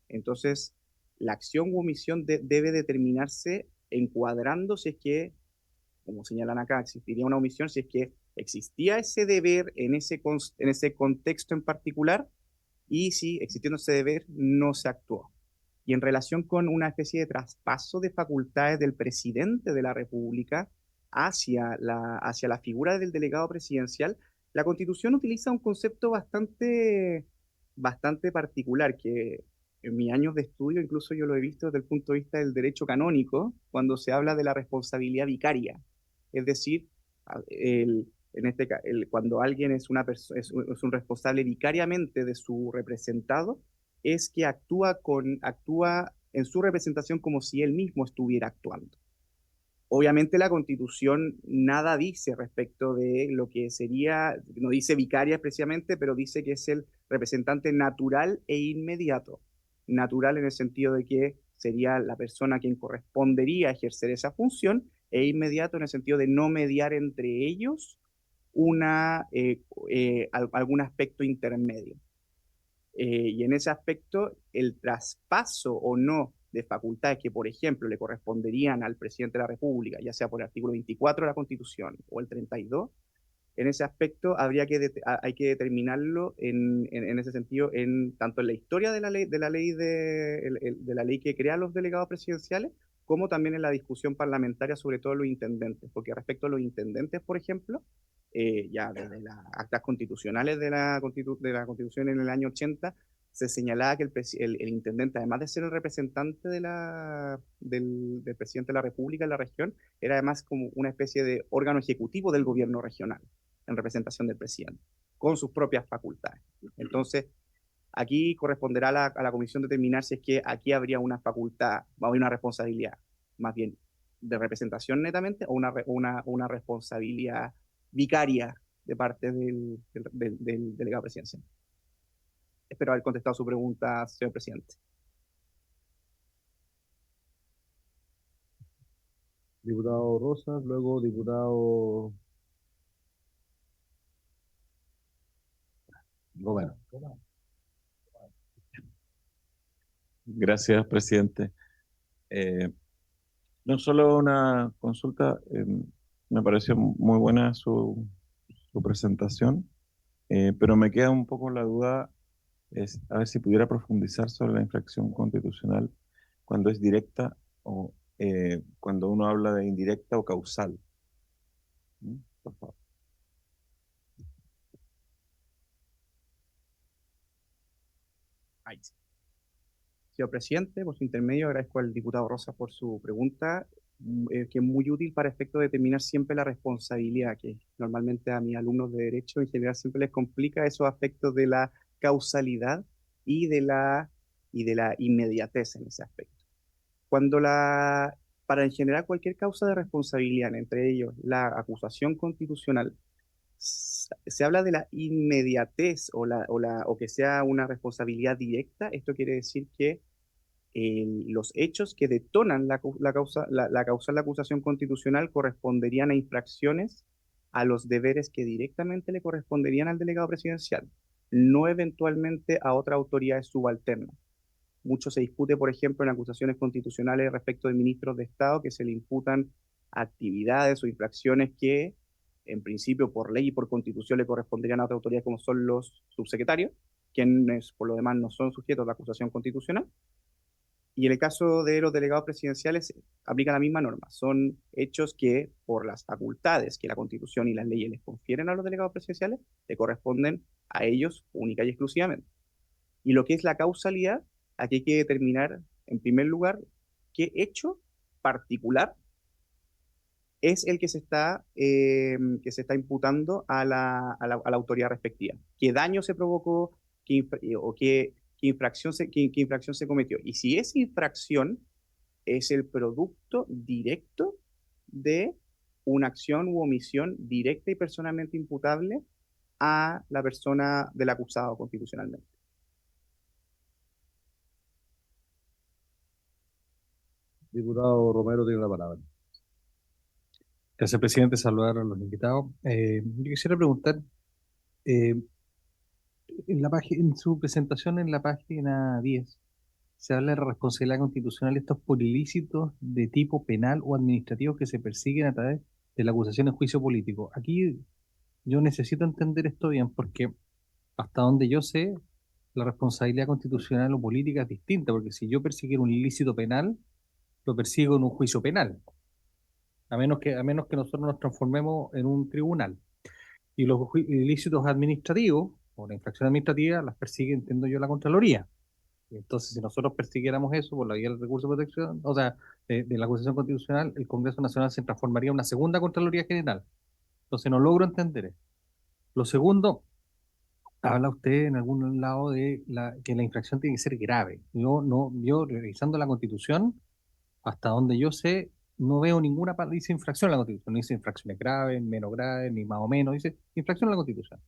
Entonces, la acción u omisión debe determinarse encuadrando si es que, como señalan acá, existiría una omisión si es que ¿existía ese deber en en ese contexto en particular? Y si existiendo ese deber, no se actuó. Y en relación con una especie de traspaso de facultades del presidente de la República hacia la figura del delegado presidencial, la Constitución utiliza un concepto bastante particular que en mis años de estudio incluso yo lo he visto desde el punto de vista del derecho canónico, cuando se habla de la responsabilidad vicaria. Es decir, cuando alguien es es un responsable vicariamente de su representado, es que actúa en su representación como si él mismo estuviera actuando. Obviamente la Constitución nada dice respecto de lo que sería, no dice vicaria precisamente, pero dice que es el representante natural e inmediato. Natural en el sentido de que sería la persona a quien correspondería ejercer esa función, e inmediato en el sentido de no mediar entre ellos algún aspecto intermedio. Y en ese aspecto, el traspaso o no de facultades que, por ejemplo, le corresponderían al presidente de la República, ya sea por el artículo 24 de la Constitución o el 32, en ese aspecto hay que determinarlo en ese sentido, tanto en la historia de la ley que crea los delegados presidenciales, como también en la discusión parlamentaria, sobre todo los intendentes, porque respecto a los intendentes, por ejemplo, ya desde las actas constitucionales de de la Constitución en el año 80, se señalaba que el intendente, además de ser el representante del presidente de la República en la región, era además como una especie de órgano ejecutivo del gobierno regional, en representación del presidente, con sus propias facultades. Entonces, aquí corresponderá a la comisión determinar si es que aquí habría una facultad, habría una responsabilidad, más bien de representación netamente, o una responsabilidad vicaria de parte del delegado presidencial. Espero haber contestado su pregunta, señor presidente. Diputado Rosas, luego diputado Romero. Gracias, presidente. No solo una consulta, me pareció muy buena su presentación, pero me queda un poco la duda, a ver si pudiera profundizar sobre la infracción constitucional cuando es directa o cuando uno habla de indirecta o causal. Por favor. Ahí sí. Señor presidente, por su intermedio, agradezco al diputado Rosas por su pregunta, que es muy útil para efecto de determinar siempre la responsabilidad, que normalmente a mis alumnos de Derecho en general siempre les complica esos aspectos de la causalidad y de la inmediatez en ese aspecto. Para en general cualquier causa de responsabilidad, entre ellos la acusación constitucional, se habla de la inmediatez o que sea una responsabilidad directa. Esto quiere decir que los hechos que detonan la causal de acusación constitucional corresponderían a infracciones a los deberes que directamente le corresponderían al delegado presidencial, no eventualmente a otra autoridad subalterna. Mucho se discute, por ejemplo, en acusaciones constitucionales respecto de ministros de Estado que se le imputan actividades o infracciones que, en principio, por ley y por constitución le corresponderían a otra autoridad como son los subsecretarios, quienes por lo demás no son sujetos de acusación constitucional. Y en el caso de los delegados presidenciales aplica la misma norma. Son hechos que, por las facultades que la Constitución y las leyes les confieren a los delegados presidenciales, le corresponden a ellos única y exclusivamente. Y lo que es la causalidad, aquí hay que determinar, en primer lugar, qué hecho particular es el que se está imputando a la autoridad respectiva. ¿Qué daño se provocó o qué infracción qué infracción se cometió? Y si esa infracción es el producto directo de una acción u omisión directa y personalmente imputable a la persona del acusado constitucionalmente. Diputado Romero tiene la palabra. Gracias, presidente. Saludar a los invitados. Yo quisiera preguntar, eh, en su presentación en la página 10, se habla de la responsabilidad constitucional, estos por ilícitos de tipo penal o administrativo que se persiguen a través de la acusación en juicio político. Aquí yo necesito entender esto bien porque hasta donde yo sé, la responsabilidad constitucional o política es distinta, porque si yo persiguiera un ilícito penal, lo persigo en un juicio penal, a menos que nosotros nos transformemos en un tribunal. Y los ilícitos administrativos o la infracción administrativa las persigue, entiendo yo, la Contraloría. Entonces, si nosotros persiguiéramos eso por la vía del recurso de protección, o sea, de la acusación constitucional, el Congreso Nacional se transformaría en una segunda Contraloría General. Entonces, no logro entender eso. Lo segundo, habla usted en algún lado de que la infracción tiene que ser grave. Yo revisando la Constitución, hasta donde yo sé, no veo ninguna dice infracción en la Constitución. No dice infracciones graves, menos graves, ni más o menos. Dice infracción en la Constitución.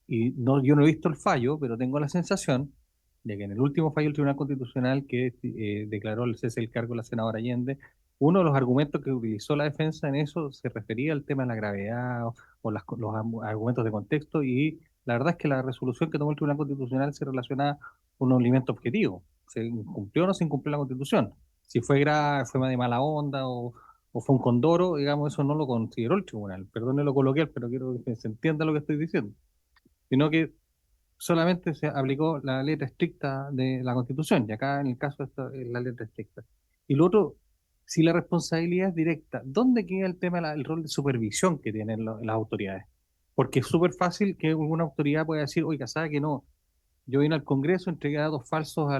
Y no, yo no he visto el fallo, pero tengo la sensación de que en el último fallo del Tribunal Constitucional que declaró el cese del cargo de la senadora Allende, uno de los argumentos que utilizó la defensa en eso se refería al tema de la gravedad o argumentos de contexto, y la verdad es que la resolución que tomó el Tribunal Constitucional se relaciona con un elemento objetivo. ¿Se incumplió o no se incumplió la Constitución? Si fue grave, fue de mala onda o fue un condoro, digamos, eso no lo consideró el tribunal. Perdone lo coloquial, pero quiero que se entienda lo que estoy diciendo, sino que solamente se aplicó la letra estricta de la Constitución, y acá en el caso esta es la letra estricta. Y lo otro, si la responsabilidad es directa, ¿dónde queda el tema, el rol de supervisión que tienen las autoridades? Porque es súper fácil que una autoridad pueda decir, oiga, ¿sabe que no? Yo vine al Congreso, entregué datos falsos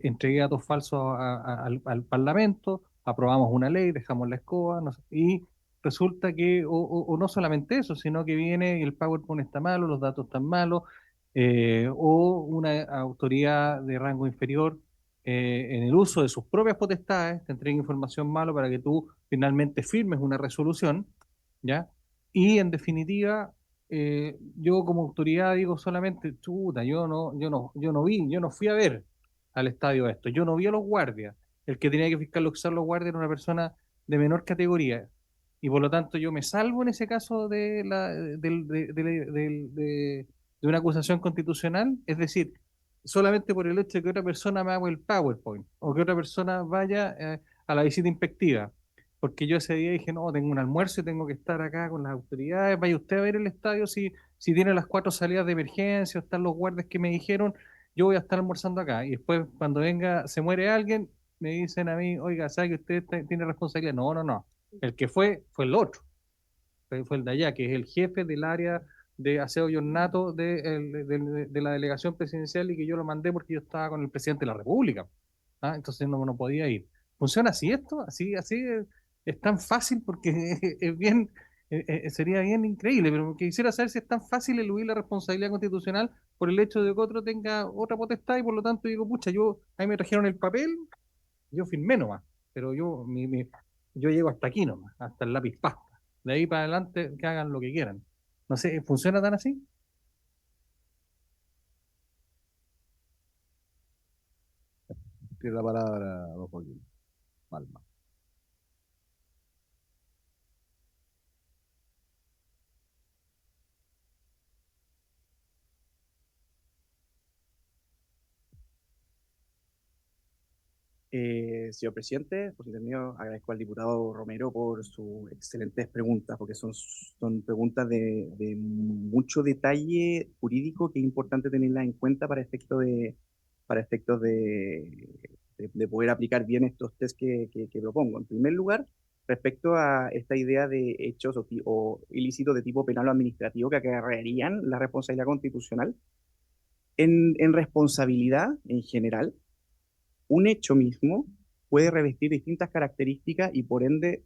entregué datos falsos al Parlamento, aprobamos una ley, dejamos la escoba, no sé, y resulta que, o no solamente eso, sino que viene y el PowerPoint está malo, los datos están malos, o una autoridad de rango inferior en el uso de sus propias potestades te entrega información mala para que tú finalmente firmes una resolución, ¿ya? Y en definitiva yo como autoridad digo solamente, chuta, yo no fui a ver al estadio esto, yo no vi a los guardias, el que tenía que fiscalizar los guardias era una persona de menor categoría, y por lo tanto yo me salvo en ese caso de una acusación constitucional, es decir, solamente por el hecho de que otra persona me haga el PowerPoint, o que otra persona vaya a la visita inspectiva. Porque yo ese día dije, no, tengo un almuerzo y tengo que estar acá con las autoridades. Vaya usted a ver el estadio si tiene las 4 salidas de emergencia, o están los guardias que me dijeron, yo voy a estar almorzando acá. Y después, cuando venga, se muere alguien, me dicen a mí, oiga, ¿sabe que usted tiene responsabilidad? No, no, no. El que fue el otro, fue el de allá, que es el jefe del área de aseo y ornato de la delegación presidencial, y que yo lo mandé porque yo estaba con el presidente de la República. ¿Ah? Entonces no podía ir. ¿Funciona así esto? Así es tan fácil porque es bien, sería bien increíble, pero quisiera saber si es tan fácil eludir la responsabilidad constitucional por el hecho de que otro tenga otra potestad, y por lo tanto digo, pucha, ahí me trajeron el papel, yo firmé nomás, pero yo llego hasta aquí nomás, hasta el lápiz pasta. De ahí para adelante que hagan lo que quieran. No sé, ¿funciona tan así? Tiene la palabra, don Joaquín Palma. Señor presidente, por intermedio, agradezco al diputado Romero por sus excelentes preguntas, porque son preguntas de mucho detalle jurídico que es importante tenerlas en cuenta para efectos de poder aplicar bien estos test que propongo. En primer lugar, respecto a esta idea de hechos o ilícitos de tipo penal o administrativo que acarrearían la responsabilidad constitucional, en responsabilidad en general, un hecho mismo puede revestir distintas características y por ende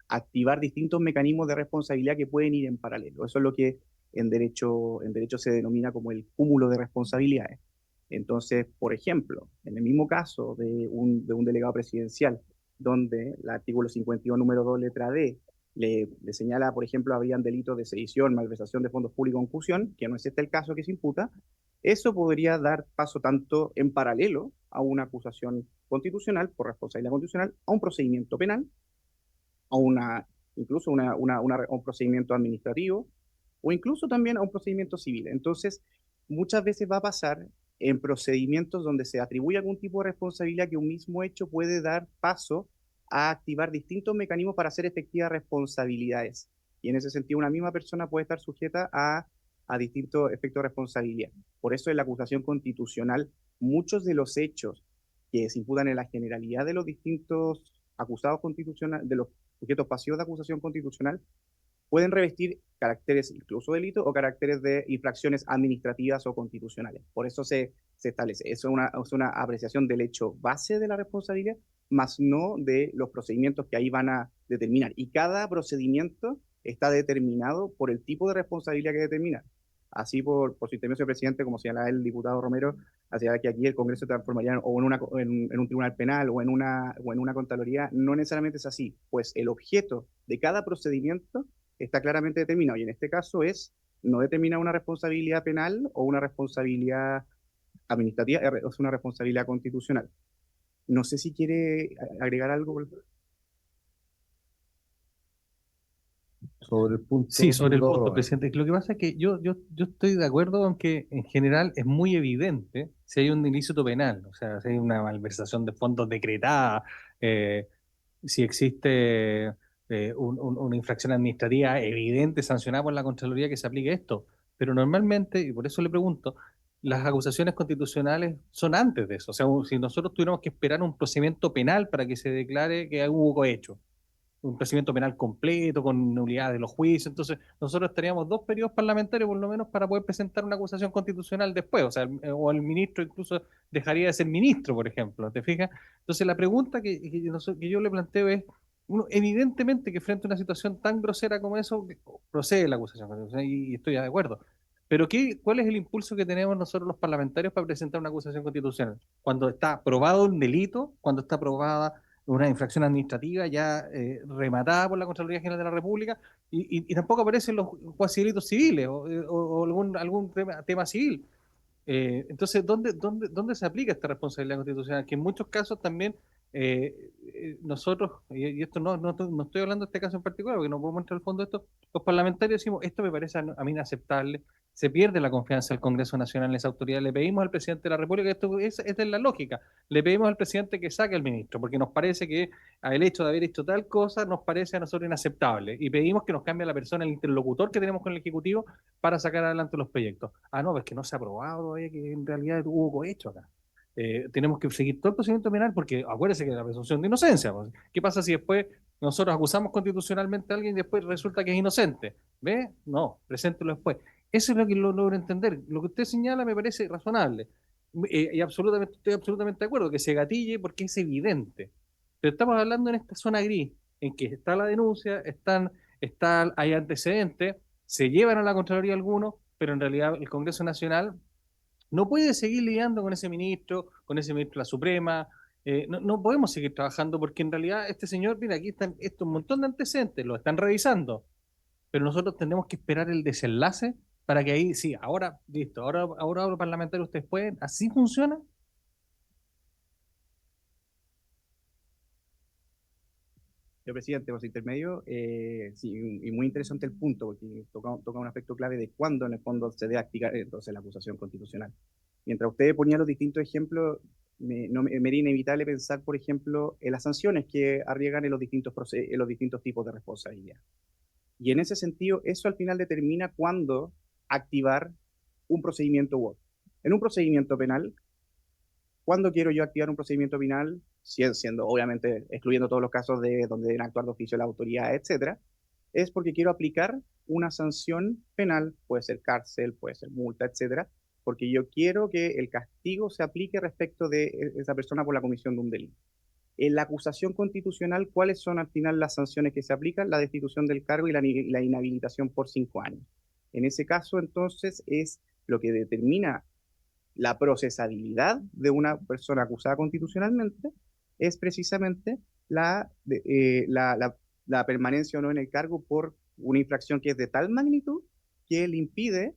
activar distintos mecanismos de responsabilidad que pueden ir en paralelo. Eso es lo que en derecho se denomina como el cúmulo de responsabilidades. Entonces, por ejemplo, en el mismo caso de un delegado presidencial, donde el artículo 52, número 2, letra D, le señala, por ejemplo, habrían delitos de sedición, malversación de fondos públicos o concusión, que no es este el caso que se imputa, eso podría dar paso tanto en paralelo a una acusación constitucional por responsabilidad constitucional, a un procedimiento penal, incluso a un procedimiento administrativo, o incluso también a un procedimiento civil. Entonces, muchas veces va a pasar en procedimientos donde se atribuye algún tipo de responsabilidad que un mismo hecho puede dar paso a activar distintos mecanismos para hacer efectivas responsabilidades Y en ese sentido, una misma persona puede estar sujeta a distintos efectos de responsabilidad. Por eso en la acusación constitucional, muchos de los hechos que se imputan en la generalidad de los distintos acusados constitucionales, de los sujetos pasivos de acusación constitucional, pueden revestir caracteres incluso delitos o caracteres de infracciones administrativas o constitucionales. Por eso se establece. Eso es una apreciación del hecho base de la responsabilidad, más no de los procedimientos que ahí van a determinar. Y cada procedimiento está determinado por el tipo de responsabilidad que determina. Así, por su intervención, presidente, como señalaba el diputado Romero, hacia que aquí el Congreso se transformaría o en un tribunal penal o en una Contraloría, no necesariamente es así, pues el objeto de cada procedimiento está claramente determinado, y en este caso no determina una responsabilidad penal o una responsabilidad administrativa, es una responsabilidad constitucional. No sé si quiere agregar algo. Sobre el punto. Sí, sobre el diputado punto, Romero. presidente. Lo que pasa es que yo estoy de acuerdo con que en general es muy evidente si hay un ilícito penal, o sea, si hay una malversación de fondos decretada, eh, si existe una infracción administrativa evidente, sancionada por la Contraloría, que se aplique esto. Pero normalmente, y por eso le pregunto, las acusaciones constitucionales son antes de eso. O sea, si nosotros tuviéramos que esperar un procedimiento penal para que se declare que hubo cohecho, un procedimiento penal completo, con nulidad de los juicios. Entonces, nosotros estaríamos 2 periodos parlamentarios por lo menos para poder presentar una acusación constitucional después. O sea, o el ministro incluso dejaría de ser ministro, por ejemplo. ¿Te fijas? Entonces, la pregunta que yo le planteo es, uno, evidentemente que frente a una situación tan grosera como eso, procede la acusación constitucional y estoy de acuerdo. Pero ¿cuál es el impulso que tenemos nosotros los parlamentarios para presentar una acusación constitucional? Cuando está probado un delito, cuando está probada una infracción administrativa ya rematada por la Contraloría General de la República y tampoco aparecen los cuasi delitos civiles o algún tema civil. Entonces, ¿dónde se aplica esta responsabilidad constitucional? Que en muchos casos también nosotros, y esto no estoy hablando de este caso en particular, porque no podemos entrar al fondo de esto, los parlamentarios decimos, esto me parece a mí inaceptable, se pierde la confianza del Congreso Nacional en esa autoridad, le pedimos al presidente de la República, esta es la lógica, le pedimos al presidente que saque al ministro, porque nos parece que el hecho de haber hecho tal cosa nos parece a nosotros inaceptable, y pedimos que nos cambie la persona, el interlocutor que tenemos con el Ejecutivo, para sacar adelante los proyectos. Ah, no, es que no se ha aprobado todavía, que en realidad hubo cohecho acá. Tenemos que seguir todo el procedimiento penal porque acuérdese que la presunción de inocencia, pues. ¿Qué pasa si después nosotros acusamos constitucionalmente a alguien y después resulta que es inocente? ¿Ve? No, preséntelo después. Eso es lo que logro entender. Lo que usted señala me parece razonable. Y estoy absolutamente de acuerdo que se gatille porque es evidente. Pero estamos hablando en esta zona gris, en que está la denuncia, hay antecedentes, se llevan a la Contraloría algunos, pero en realidad el Congreso Nacional no puede seguir lidiando con ese ministro de la Suprema. No podemos seguir trabajando porque en realidad este señor, mira, aquí están un montón de antecedentes, lo están revisando, pero nosotros tenemos que esperar el desenlace para que ahí, sí, ahora, listo, ahora los parlamentarios ustedes pueden, ¿así funciona? Señor presidente, por su intermedio, sí, y muy interesante el punto, porque toca un aspecto clave de cuándo en el fondo se debe activar entonces la acusación constitucional. Mientras usted ponía los distintos ejemplos, me era inevitable pensar, por ejemplo, en las sanciones que arriesgan en los distintos tipos de responsabilidad. Y en ese sentido, eso al final determina cuándo activar un procedimiento u otro. En un procedimiento penal, ¿cuándo quiero yo activar un procedimiento penal? Siendo, obviamente, excluyendo todos los casos de donde deben actuar de oficio la autoridad, etcétera, es porque quiero aplicar una sanción penal, puede ser cárcel, puede ser multa, etcétera, porque yo quiero que el castigo se aplique respecto de esa persona por la comisión de un delito. En la acusación constitucional, ¿cuáles son al final las sanciones que se aplican? La destitución del cargo y la inhabilitación por 5 años. En ese caso, entonces, es lo que determina la procesabilidad de una persona acusada constitucionalmente, es precisamente la permanencia o no en el cargo por una infracción que es de tal magnitud que le impide,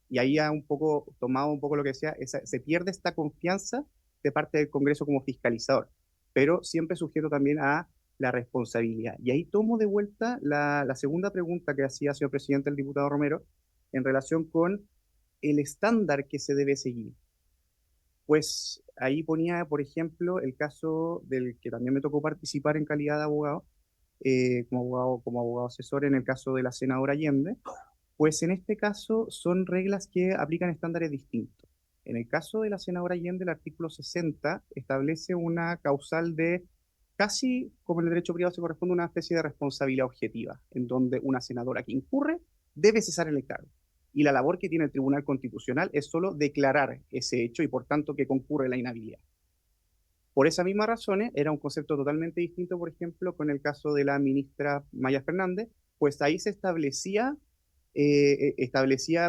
y ahí ha un poco tomado un poco lo que decía, se pierde esta confianza de parte del Congreso como fiscalizador, pero siempre sujeto también a la responsabilidad. Y ahí tomo de vuelta la segunda pregunta que hacía, señor presidente, el diputado Romero, en relación con el estándar que se debe seguir. Pues ahí ponía, por ejemplo, el caso del que también me tocó participar en calidad de abogado, como abogado asesor en el caso de la senadora Allende, pues en este caso son reglas que aplican estándares distintos. En el caso de la senadora Allende, el artículo 60 establece una causal de casi como en el derecho privado se corresponde a una especie de responsabilidad objetiva, en donde una senadora que incurre debe cesar el cargo. Y la labor que tiene el Tribunal Constitucional es solo declarar ese hecho y por tanto que concurre la inhabilidad. Por esas mismas razones, era un concepto totalmente distinto, por ejemplo, con el caso de la ministra Maya Fernández, pues ahí se establecía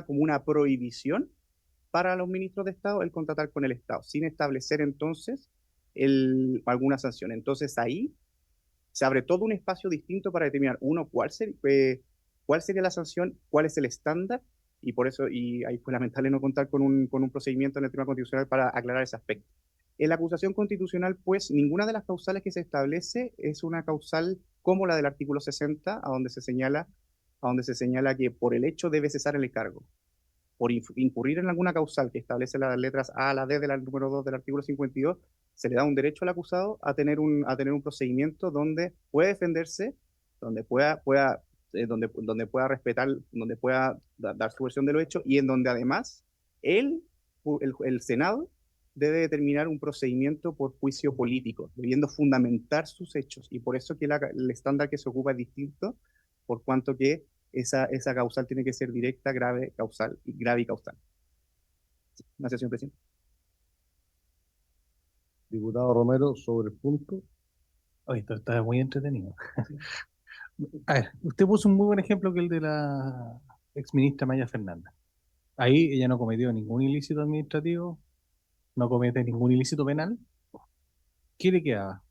como una prohibición para los ministros de Estado el contratar con el Estado, sin establecer entonces alguna sanción. Entonces ahí se abre todo un espacio distinto para determinar, uno, cuál sería la sanción, cuál es el estándar, y por eso, y ahí fue lamentable no contar con un procedimiento en el Tribunal Constitucional para aclarar ese aspecto. En la acusación constitucional, pues, ninguna de las causales que se establece es una causal como la del artículo 60, a donde se señala que por el hecho debe cesar el cargo. Por incurrir en alguna causal que establece las letras A a la D del número 2 del artículo 52, se le da un derecho al acusado a tener un procedimiento donde puede defenderse, donde pueda respetar, donde pueda dar su versión de lo hecho y en donde además el Senado debe determinar un procedimiento por juicio político, debiendo fundamentar sus hechos. Y por eso que el estándar que se ocupa es distinto, por cuanto que esa causal tiene que ser directa, grave y causal. Gracias, señor presidente. Diputado Romero, sobre el punto. Oye, esto está muy entretenido. A ver, usted puso un muy buen ejemplo que el de la exministra Maya Fernández. Ahí ella no cometió ningún ilícito administrativo, no comete ningún ilícito penal. ¿Qué le quedaba?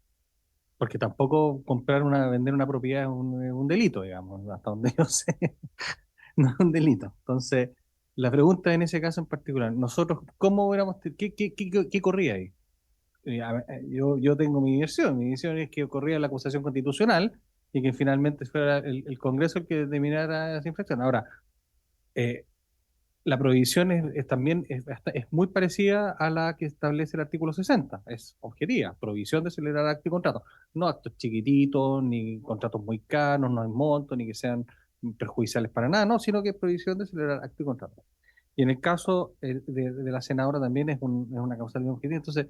Porque tampoco vender una propiedad es un delito, digamos, hasta donde yo sé, no es un delito. Entonces, la pregunta en ese caso en particular, nosotros, ¿cómo hubiéramos, qué corría ahí? Yo tengo mi versión es que corría la acusación constitucional y que finalmente fuera el Congreso el que determinara esa infracción. Ahora, la prohibición es muy parecida a la que establece el artículo 60. Es objetiva, prohibición de celebrar actos y contratos. No actos chiquititos, ni contratos muy caros, no hay monto, ni que sean perjudiciales para nada, no, sino que es prohibición de celebrar actos y contratos. Y en el caso de la senadora también es una causal bien objetiva. Entonces,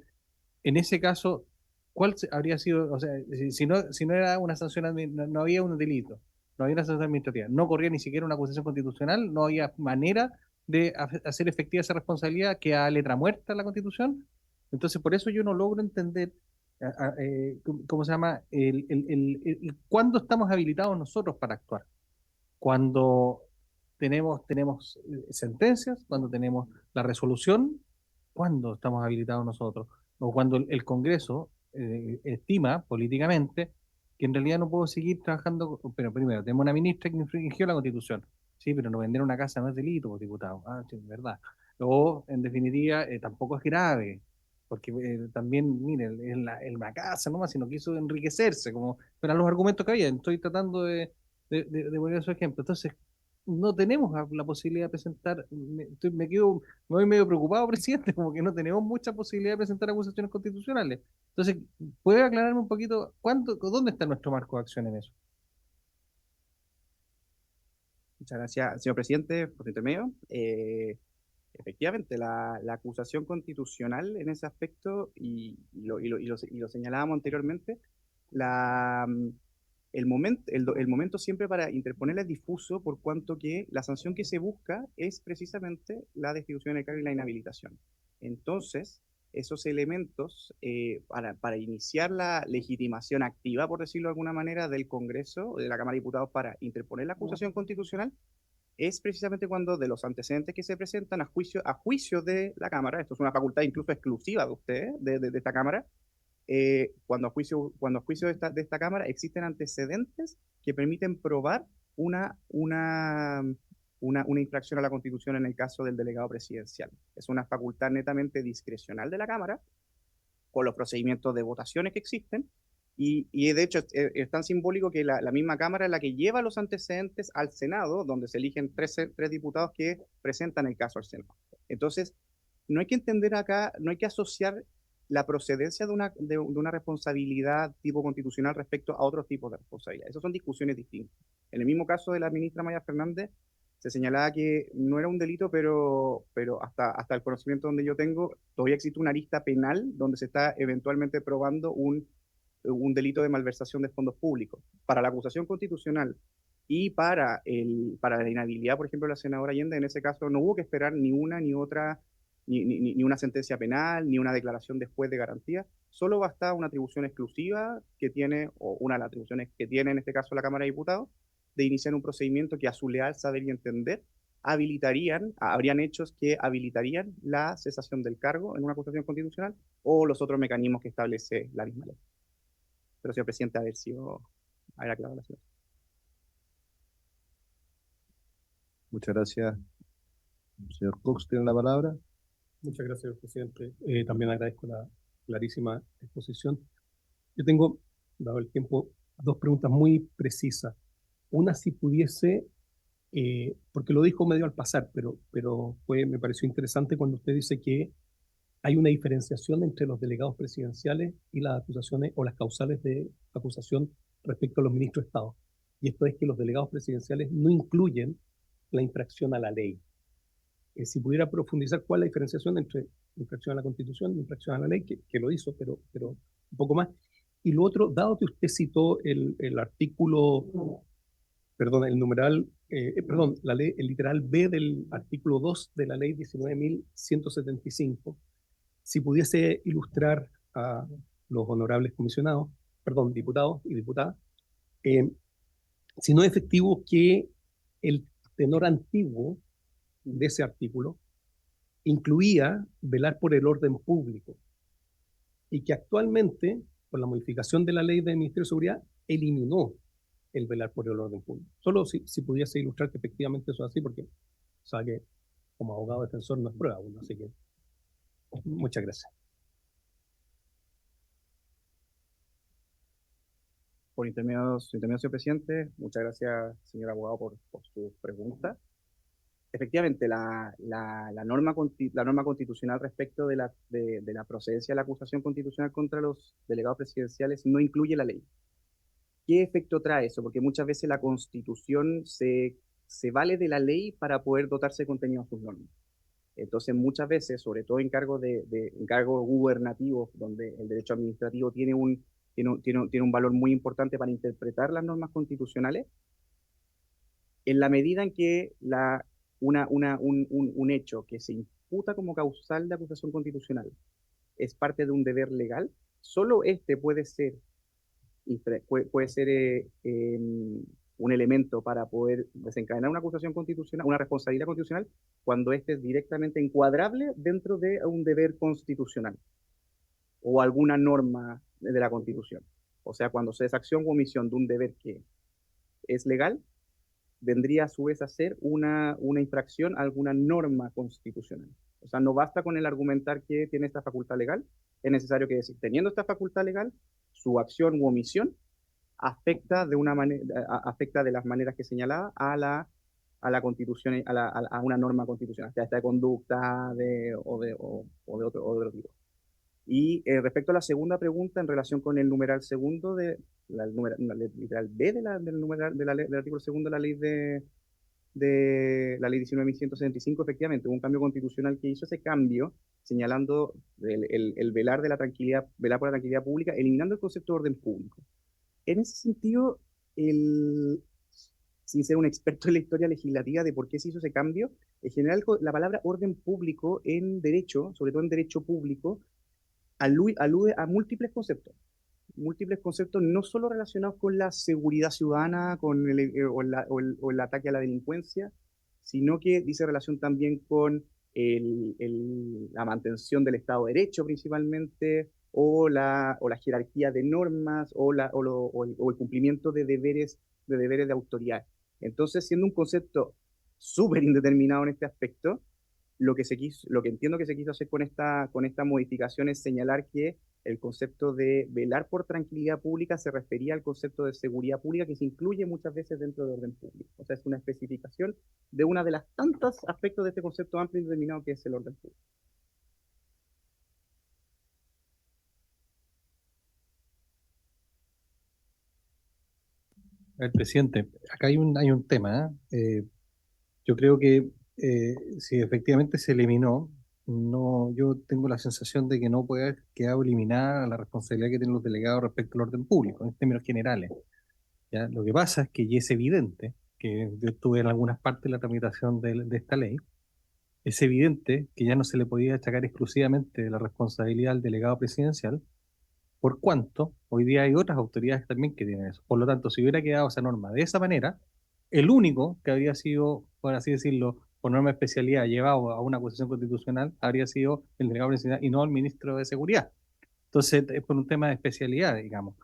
en ese caso, ¿cuál habría sido, o sea, si no era una sanción, no había un delito, no había una sanción administrativa, no corría ni siquiera una acusación constitucional, no había manera de hacer efectiva esa responsabilidad que a letra muerta en la Constitución? Entonces, por eso yo no logro entender, ¿cómo se llama? ¿Cuándo estamos habilitados nosotros para actuar? Cuando tenemos sentencias, cuando tenemos la resolución, ¿cuándo estamos habilitados nosotros? O cuando el Congreso estima políticamente que en realidad no puedo seguir trabajando, pero primero, tenemos una ministra que infringió la Constitución. Sí, pero no vender una casa no es delito, diputado. Ah, sí, es verdad. O, en definitiva, tampoco es grave, porque también, mire, es la casa nomás, si no quiso enriquecerse, como eran los argumentos que había. Estoy tratando de poner su ejemplo. Entonces, no tenemos la posibilidad de presentar, me voy medio preocupado, presidente, como que no tenemos mucha posibilidad de presentar acusaciones constitucionales. Entonces, ¿puede aclararme un poquito dónde está nuestro marco de acción en eso? Muchas gracias, señor presidente, por su intermedio. Efectivamente, la acusación constitucional en ese aspecto, y lo señalábamos anteriormente, el momento siempre para interponerla es difuso, por cuanto que la sanción que se busca es precisamente la destitución del cargo y la inhabilitación. Entonces, esos elementos para iniciar la legitimación activa, por decirlo de alguna manera, del Congreso, de la Cámara de Diputados para interponer la acusación constitucional, es precisamente cuando de los antecedentes que se presentan a juicio de la Cámara, esto es una facultad incluso exclusiva de ustedes, de esta Cámara, cuando a juicio de esta Cámara existen antecedentes que permiten probar una infracción a la Constitución en el caso del delegado presidencial. Es una facultad netamente discrecional de la Cámara, con los procedimientos de votaciones que existen, y de hecho es tan simbólico que la misma Cámara es la que lleva los antecedentes al Senado, donde se eligen tres diputados que presentan el caso al Senado. Entonces, no hay que entender acá, no hay que asociar la procedencia de una responsabilidad tipo constitucional respecto a otros tipos de responsabilidad. Esas son discusiones distintas. En el mismo caso de la ministra Maya Fernández, se señalaba que no era un delito, pero hasta el conocimiento donde yo tengo, todavía existe una arista penal donde se está eventualmente probando un delito de malversación de fondos públicos. Para la acusación constitucional y para la inhabilidad, por ejemplo, de la senadora Allende, en ese caso no hubo que esperar ni una ni otra, ni una sentencia penal, ni una declaración después de garantía. Solo basta una atribución exclusiva que tiene, o una de las atribuciones que tiene en este caso la Cámara de Diputados, de iniciar un procedimiento que a su leal saber y entender habrían hechos que habilitarían la cesación del cargo en una acusación constitucional o los otros mecanismos que establece la misma ley. Pero, señor presidente, haber aclarado la situación. Muchas gracias. Señor Cox, tiene la palabra. Muchas gracias, señor presidente. También agradezco la clarísima exposición. Yo tengo, dado el tiempo, dos preguntas muy precisas. Una, si pudiese, porque lo dijo medio al pasar, pero me pareció interesante cuando usted dice que hay una diferenciación entre los delegados presidenciales y las acusaciones o las causales de acusación respecto a los ministros de Estado. Y esto es que los delegados presidenciales no incluyen la infracción a la ley. Si pudiera profundizar cuál es la diferenciación entre infracción a la Constitución y infracción a la ley, que lo hizo, pero un poco más. Y lo otro, dado que usted citó el artículo, perdón, el numeral, perdón, el literal B del artículo 2 de la ley 19.175, si pudiese ilustrar a los honorables comisionados, perdón, diputados y diputadas, si no es efectivo que el tenor antiguo de ese artículo incluía velar por el orden público y que actualmente, por la modificación de la ley del Ministerio de Seguridad, eliminó el velar por el orden público. Solo si pudiese ilustrar que efectivamente eso es así, porque sabe que como abogado defensor no es prueba uno, así que muchas gracias. Por intermedio, señor presidente, muchas gracias, señor abogado, por su pregunta. Efectivamente, la norma constitucional respecto de la procedencia de la acusación constitucional contra los delegados presidenciales no incluye la ley. ¿Qué efecto trae eso? Porque muchas veces la Constitución se vale de la ley para poder dotarse de contenido a sus normas. Entonces, muchas veces, sobre todo en cargos gubernativos, donde el derecho administrativo tiene un valor muy importante para interpretar las normas constitucionales, en la medida en que un hecho que se imputa como causal de acusación constitucional es parte de un deber legal, solo este puede ser un elemento para poder desencadenar una acusación constitucional, una responsabilidad constitucional, cuando este es directamente encuadrable dentro de un deber constitucional o alguna norma de la Constitución. O sea, cuando se desacción o omisión de un deber que es legal, vendría a su vez a ser una infracción a alguna norma constitucional. O sea, no basta con el argumentar que tiene esta facultad legal, es necesario que decir, teniendo esta facultad legal, su acción u omisión afecta de las maneras que señalaba a la Constitución, a una norma constitucional, ya sea de conducta o de otro tipo. Y respecto a la segunda pregunta, en relación con el numeral segundo literal B del artículo segundo de la ley de la ley 19.175, efectivamente, hubo un cambio constitucional que hizo ese cambio, señalando el velar por la tranquilidad pública, eliminando el concepto de orden público. En ese sentido, sin ser un experto en la historia legislativa de por qué se hizo ese cambio, en general la palabra orden público en derecho, sobre todo en derecho público, alude a múltiples conceptos no solo relacionados con la seguridad ciudadana con o el ataque a la delincuencia, sino que dice relación también con la mantención del Estado de Derecho principalmente, o la jerarquía de normas, o el cumplimiento de deberes de autoridad. Entonces, siendo un concepto súper indeterminado en este aspecto, lo que entiendo que se quiso hacer con esta modificación es señalar que el concepto de velar por tranquilidad pública se refería al concepto de seguridad pública que se incluye muchas veces dentro de orden público. O sea, es una especificación de una de las tantos aspectos de este concepto amplio y determinado que es el orden público. A ver, presidente, acá hay un tema, ¿eh? Yo creo que si efectivamente se eliminó, no, yo tengo la sensación de que no puede haber quedado eliminada la responsabilidad que tienen los delegados respecto al orden público, en términos generales. ¿Ya? Lo que pasa es que y es evidente que yo estuve en algunas partes de la tramitación de esta ley, es evidente que ya no se le podía achacar exclusivamente la responsabilidad al delegado presidencial, por cuanto hoy día hay otras autoridades también que tienen eso. Por lo tanto, si hubiera quedado esa norma de esa manera, el único que habría sido, por así decirlo, por norma de especialidad, llevado a una acusación constitucional, habría sido el delegado presidencial y no el ministro de Seguridad. Entonces, es por un tema de especialidad, digamos.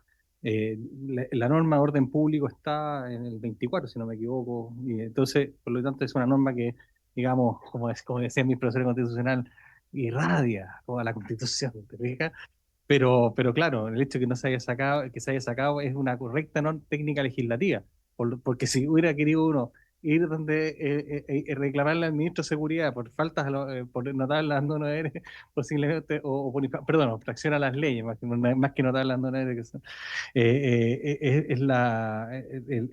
La norma de orden público está en el 24, si no me equivoco, y entonces, por lo tanto, es una norma que, digamos, como decía mi profesor constitucional, irradia toda la Constitución, ¿te fijas? Pero claro, el hecho de que no se haya sacado, que se haya sacado es una correcta técnica legislativa, porque si hubiera querido uno ir donde reclamarle al ministro de Seguridad por faltas, por notable abandono de deberes, posiblemente, o por, perdón, infracción a las leyes, más que notable abandono de deberes, que son,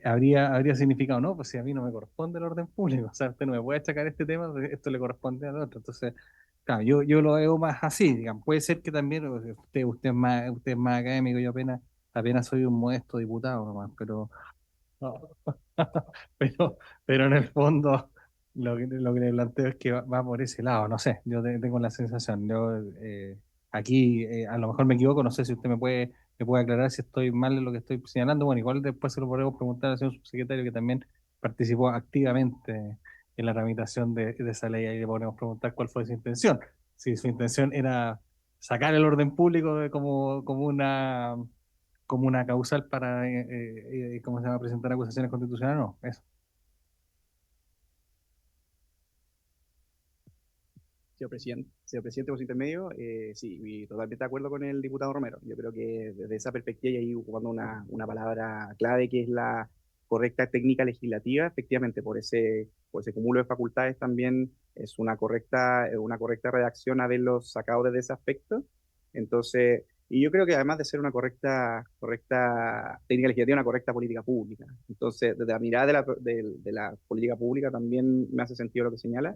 habría significado, no, pues si a mí no me corresponde el orden público, o sea, usted no me puede achacar este tema, esto le corresponde al otro, entonces. Claro, yo lo veo más así, digamos. Puede ser que también usted es más académico, yo apenas soy un modesto diputado nomás, no, pero en el fondo lo que le planteo es que va por ese lado, no sé, yo tengo la sensación, aquí a lo mejor me equivoco, no sé si usted me puede aclarar si estoy mal en lo que estoy señalando, bueno, igual después se lo podemos preguntar al señor subsecretario que también participó activamente en la tramitación de esa ley, ahí le podemos preguntar cuál fue su intención, si su intención era sacar el orden público como una causal para, ¿cómo se llama?, presentar acusaciones constitucionales, no, eso. Señor presidente, por su intermedio, sí, y totalmente de acuerdo con el diputado Romero. Yo creo que desde esa perspectiva, y ahí ocupando una palabra clave que es la correcta técnica legislativa, efectivamente, por ese cúmulo de facultades también es una correcta redacción haberlos sacado desde ese aspecto. Entonces, y yo creo que además de ser una correcta técnica legislativa, una correcta política pública. Entonces, desde la mirada de la política pública también me hace sentido lo que señala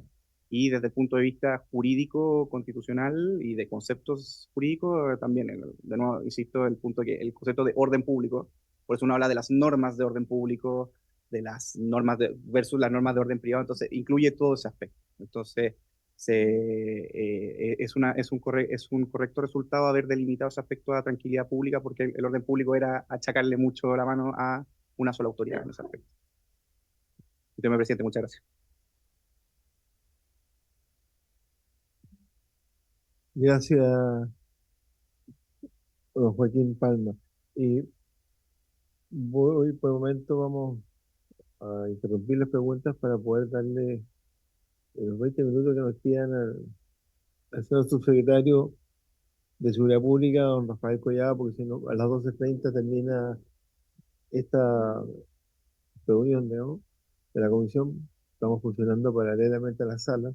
y desde el punto de vista jurídico, constitucional y de conceptos jurídicos, también, de nuevo, insisto, el punto que el concepto de orden público, por eso uno habla de las normas de orden público, de las normas versus las normas de orden privado, entonces incluye todo ese aspecto. Entonces, es un correcto resultado haber delimitado ese aspecto de tranquilidad pública, porque el orden público era achacarle mucho la mano a una sola autoridad en ese aspecto. Señor presidente, muchas gracias. Gracias, don Joaquín Palma. Y por el momento vamos a interrumpir las preguntas para poder darle los 20 minutos que nos quedan al señor subsecretario de Seguridad Pública, don Rafael Collado, porque si no, a las 12:30 termina esta reunión, ¿no?, de la comisión. Estamos funcionando paralelamente a la sala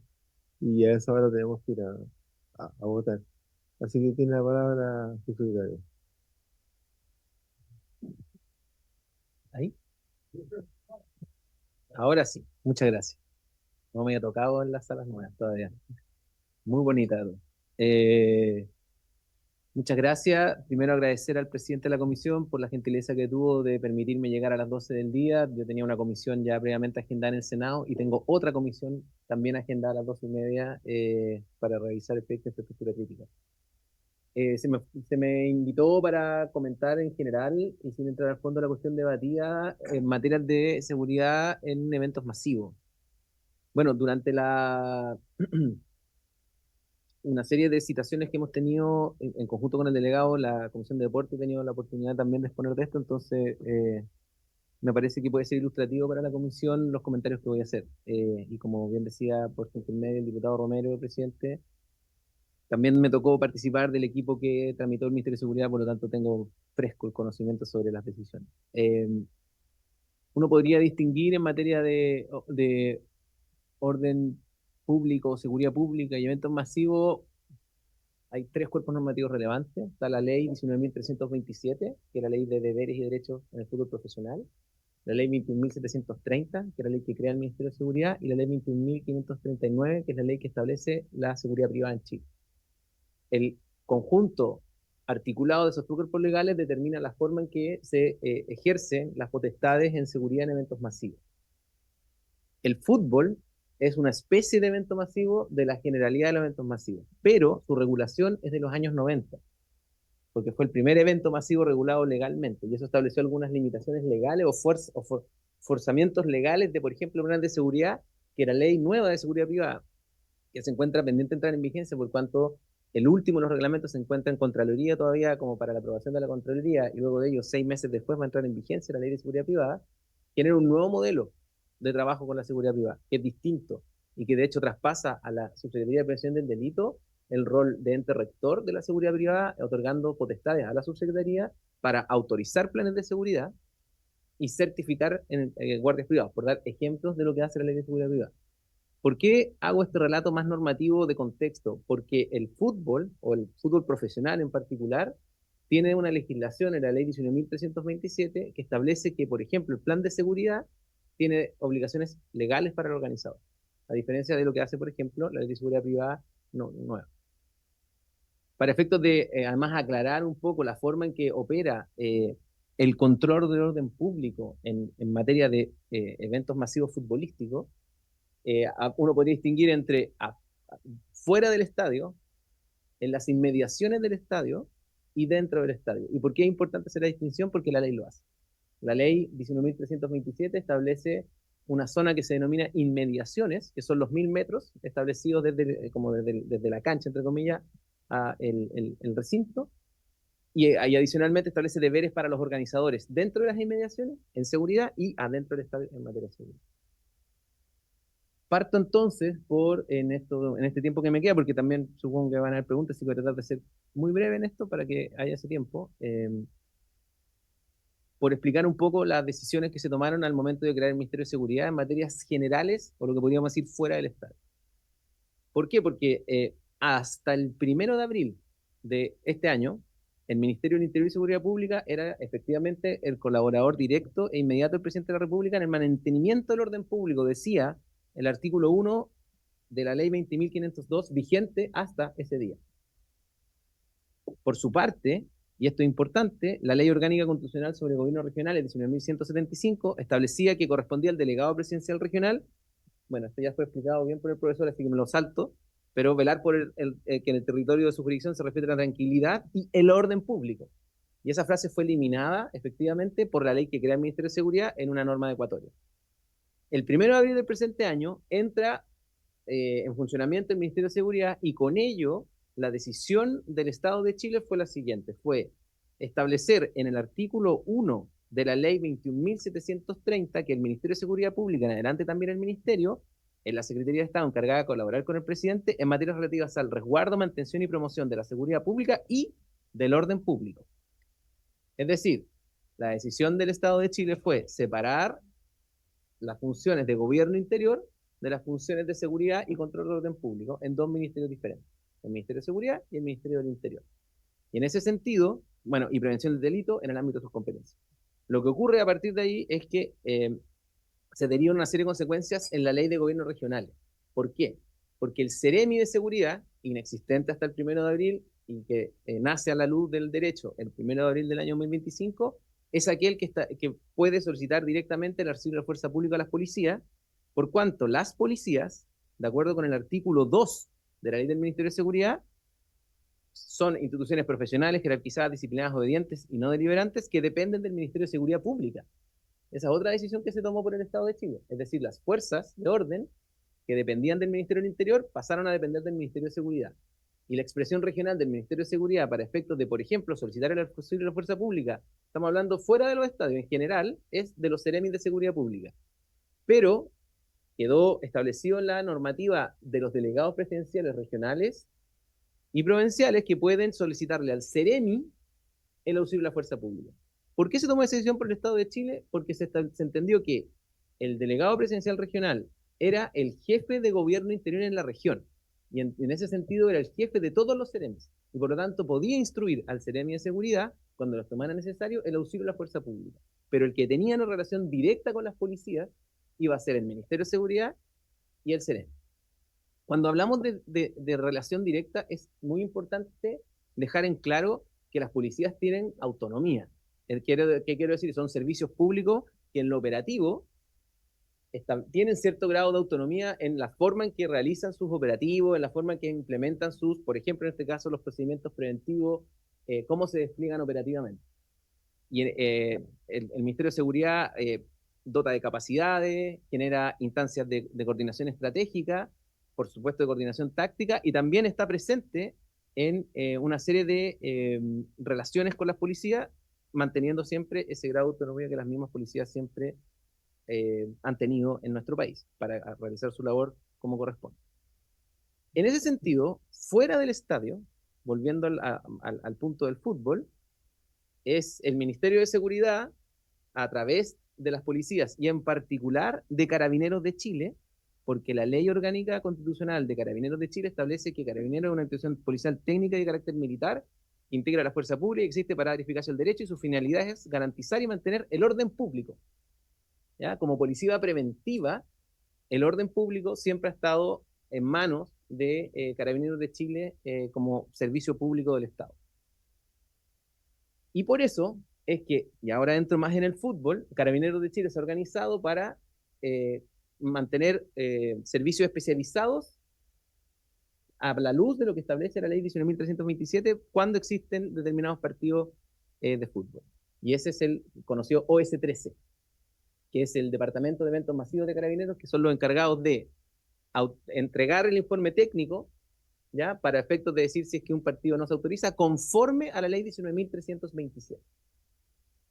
y a esa hora tenemos que ir a votar. Así que tiene la palabra su secretario. ¿Ahí? Ahora sí, muchas gracias. No me había tocado en las salas nuevas todavía. Muy bonita. Muchas gracias. Primero agradecer al presidente de la comisión por la gentileza que tuvo de permitirme llegar a las 12 del día. Yo tenía una comisión ya previamente agendada en el Senado y tengo otra comisión también agendada a las 12:30 para revisar el proyecto de infraestructura crítica. Se me invitó para comentar en general y sin entrar al fondo de la cuestión debatida en materia de seguridad en eventos masivos. Bueno, durante una serie de citaciones que hemos tenido en conjunto con el delegado, la Comisión de Deporte, he tenido la oportunidad también de exponer de esto, entonces me parece que puede ser ilustrativo para la comisión los comentarios que voy a hacer. Y como bien decía por su intermedio el diputado Romero, presidente, también me tocó participar del equipo que tramitó el Ministerio de Seguridad, por lo tanto tengo fresco el conocimiento sobre las decisiones. Uno podría distinguir en materia de orden público, seguridad pública y eventos masivos. Hay tres cuerpos normativos relevantes. Está la ley 19.327, que es la ley de deberes y derechos en el fútbol profesional. la ley 21.730, que es la ley que crea el Ministerio de Seguridad, y la ley 21.539, que es la ley que establece la seguridad privada en Chile. El conjunto articulado de esos cuerpos legales determina la forma en que se ejercen las potestades en seguridad en eventos masivos. El fútbol es una especie de evento masivo de la generalidad de los eventos masivos, pero su regulación es de los años 90, porque fue el primer evento masivo regulado legalmente, y eso estableció algunas limitaciones legales o forzamientos legales de, por ejemplo, un plan de seguridad, que era ley nueva de seguridad privada, que se encuentra pendiente de entrar en vigencia, por cuanto el último de los reglamentos se encuentra en Contraloría todavía como para la aprobación de la Contraloría, y luego de ello, 6 meses después, va a entrar en vigencia la ley de seguridad privada, genera un nuevo modelo de trabajo con la seguridad privada, que es distinto, y que de hecho traspasa a la Subsecretaría de Prevención del Delito el rol de ente rector de la seguridad privada, otorgando potestades a la Subsecretaría para autorizar planes de seguridad y certificar en guardias privados, por dar ejemplos de lo que hace la ley de seguridad privada. ¿Por qué hago este relato más normativo de contexto? Porque el fútbol, o el fútbol profesional en particular, tiene una legislación en la ley 19.327 que establece que, por ejemplo, el plan de seguridad tiene obligaciones legales para el organizador, a diferencia de lo que hace, por ejemplo, la ley de seguridad privada nueva. Para efectos de, además, aclarar un poco la forma en que opera el control del orden público en materia de eventos masivos futbolísticos, uno podría distinguir entre fuera del estadio, en las inmediaciones del estadio y dentro del estadio. ¿Y por qué es importante hacer la distinción? Porque la ley lo hace. La ley 19.327 establece una zona que se denomina inmediaciones, que son los 1.000 metros establecidos desde la cancha, entre comillas, a el recinto, y adicionalmente establece deberes para los organizadores dentro de las inmediaciones, en seguridad, y adentro del estadio en materia de seguridad. Parto entonces en este tiempo que me queda, porque también supongo que van a haber preguntas, y voy a tratar de ser muy breve en esto para que haya ese tiempo, por explicar un poco las decisiones que se tomaron al momento de crear el Ministerio de Seguridad en materias generales, o lo que podríamos decir fuera del Estado. ¿Por qué? Porque hasta el 1 de abril de este año, el Ministerio del Interior y Seguridad Pública era efectivamente el colaborador directo e inmediato del presidente de la República en el mantenimiento del orden público, decía el artículo 1 de la ley 20.502, vigente hasta ese día. Por su parte, y esto es importante, la Ley Orgánica Constitucional sobre Gobiernos Regionales, 19.175, establecía que correspondía al delegado presidencial regional, bueno, esto ya fue explicado bien por el profesor, así que me lo salto, pero velar por que en el territorio de su jurisdicción se respete la tranquilidad y el orden público. Y esa frase fue eliminada, efectivamente, por la ley que crea el Ministerio de Seguridad en una norma adecuatoria. El 1 de abril del presente año entra en funcionamiento el Ministerio de Seguridad, y con ello la decisión del Estado de Chile fue la siguiente, fue establecer en el artículo 1 de la ley 21.730 que el Ministerio de Seguridad Pública, en adelante también el Ministerio, en la Secretaría de Estado encargada de colaborar con el presidente en materias relativas al resguardo, mantención y promoción de la seguridad pública y del orden público. Es decir, la decisión del Estado de Chile fue separar las funciones de gobierno interior de las funciones de seguridad y control del orden público en dos ministerios diferentes, el Ministerio de Seguridad y el Ministerio del Interior. Y en ese sentido, bueno, y prevención del delito en el ámbito de sus competencias. Lo que ocurre a partir de ahí es que se derivan una serie de consecuencias en la ley de gobiernos regionales. ¿Por qué? Porque el Ceremi de Seguridad, inexistente hasta el 1 de abril y que nace a la luz del derecho el 1 de abril del año 2025, es aquel que puede solicitar directamente el auxilio de la fuerza pública a las policías, por cuanto las policías, de acuerdo con el artículo 2 de la ley del Ministerio de Seguridad, son instituciones profesionales, jerarquizadas, disciplinadas, obedientes y no deliberantes, que dependen del Ministerio de Seguridad Pública. Esa es otra decisión que se tomó por el Estado de Chile. Es decir, las fuerzas de orden que dependían del Ministerio del Interior pasaron a depender del Ministerio de Seguridad. Y la expresión regional del Ministerio de Seguridad para efectos de, por ejemplo, solicitar el auxilio de la fuerza pública, estamos hablando fuera de los estadios, en general, es de los Ceremis de Seguridad Pública. Pero quedó establecido en la normativa de los delegados presidenciales regionales y provinciales que pueden solicitarle al Ceremi el auxilio de la fuerza pública. ¿Por qué se tomó esa decisión por el Estado de Chile? Porque se entendió que el delegado presidencial regional era el jefe de gobierno interior en la región, y en ese sentido era el jefe de todos los Ceremis, y por lo tanto podía instruir al Ceremi de Seguridad, cuando lo tomara necesario, el auxilio de la fuerza pública. pero el que tenía una relación directa con las policías iba a ser el Ministerio de Seguridad y el CEREN. Cuando hablamos de relación directa, es muy importante dejar en claro que las policías tienen autonomía. ¿Qué quiero decir? Son servicios públicos que en lo operativo tienen cierto grado de autonomía en la forma en que realizan sus operativos, en la forma en que implementan sus, por ejemplo, en este caso, los procedimientos preventivos, cómo se despliegan operativamente. Y el Ministerio de Seguridad dota de capacidades, genera instancias de coordinación estratégica, por supuesto de coordinación táctica, y también está presente en una serie de relaciones con las policías, manteniendo siempre ese grado de autonomía que las mismas policías siempre han tenido en nuestro país para realizar su labor como corresponde. En ese sentido, fuera del estadio, volviendo al punto del fútbol, es el Ministerio de Seguridad, a través de las policías y en particular de Carabineros de Chile, porque la Ley Orgánica Constitucional de Carabineros de Chile establece que Carabineros es una institución policial técnica de carácter militar, que integra la fuerza pública y existe para verificar el derecho, y su finalidad es garantizar y mantener el orden público. ¿Ya? Como policía preventiva, el orden público siempre ha estado en manos de Carabineros de Chile como servicio público del Estado. Y por eso es que, y ahora entro más en el fútbol, Carabineros de Chile se ha organizado para mantener servicios especializados a la luz de lo que establece la ley 19.327 cuando existen determinados partidos de fútbol. Y ese es el conocido OS-13, que es el Departamento de Eventos Masivos de Carabineros, que son los encargados de entregar el informe técnico, ¿ya? Para efectos de decir si es que un partido no se autoriza conforme a la ley 19.327.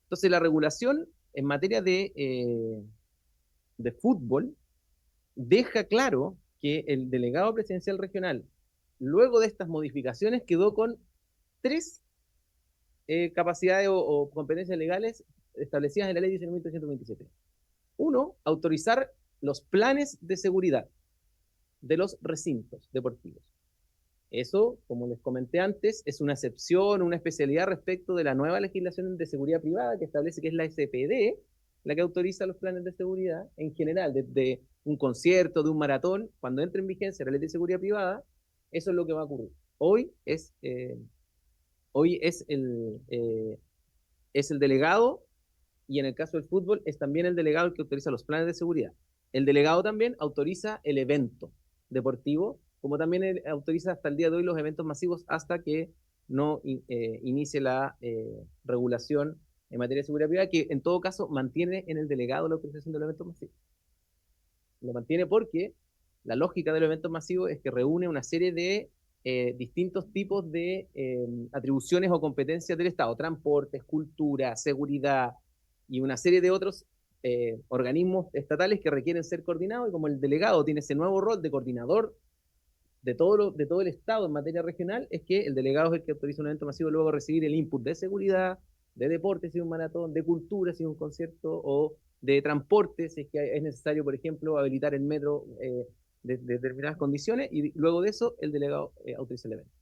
Entonces, la regulación en materia de fútbol deja claro que el delegado presidencial regional, luego de estas modificaciones, quedó con 3 capacidades o competencias legales establecidas en la ley 19.327. 1, autorizar los planes de seguridad de los recintos deportivos. Eso, como les comenté antes, es una excepción, una especialidad respecto de la nueva legislación de seguridad privada que establece que es la SPD la que autoriza los planes de seguridad en general, desde un concierto, de un maratón. Cuando entre en vigencia la ley de seguridad privada, eso es lo que va a ocurrir. Hoy es el delegado, y en el caso del fútbol es también el delegado el que autoriza los planes de seguridad. El delegado también autoriza el evento deportivo, como también autoriza hasta el día de hoy los eventos masivos hasta que no inicie la regulación en materia de seguridad privada, que en todo caso mantiene en el delegado la autorización de los eventos masivos. Lo mantiene porque la lógica de los eventos masivos es que reúne una serie de distintos tipos de atribuciones o competencias del Estado: transportes, cultura, seguridad y una serie de otros organismos estatales que requieren ser coordinados, y como el delegado tiene ese nuevo rol de coordinador de todo el Estado en materia regional, es que el delegado es el que autoriza un evento masivo, luego recibir el input de seguridad, de deportes si es un maratón, de cultura si es un concierto, o de transporte si es que es necesario, por ejemplo, habilitar el metro de determinadas condiciones, y luego de eso el delegado autoriza el evento.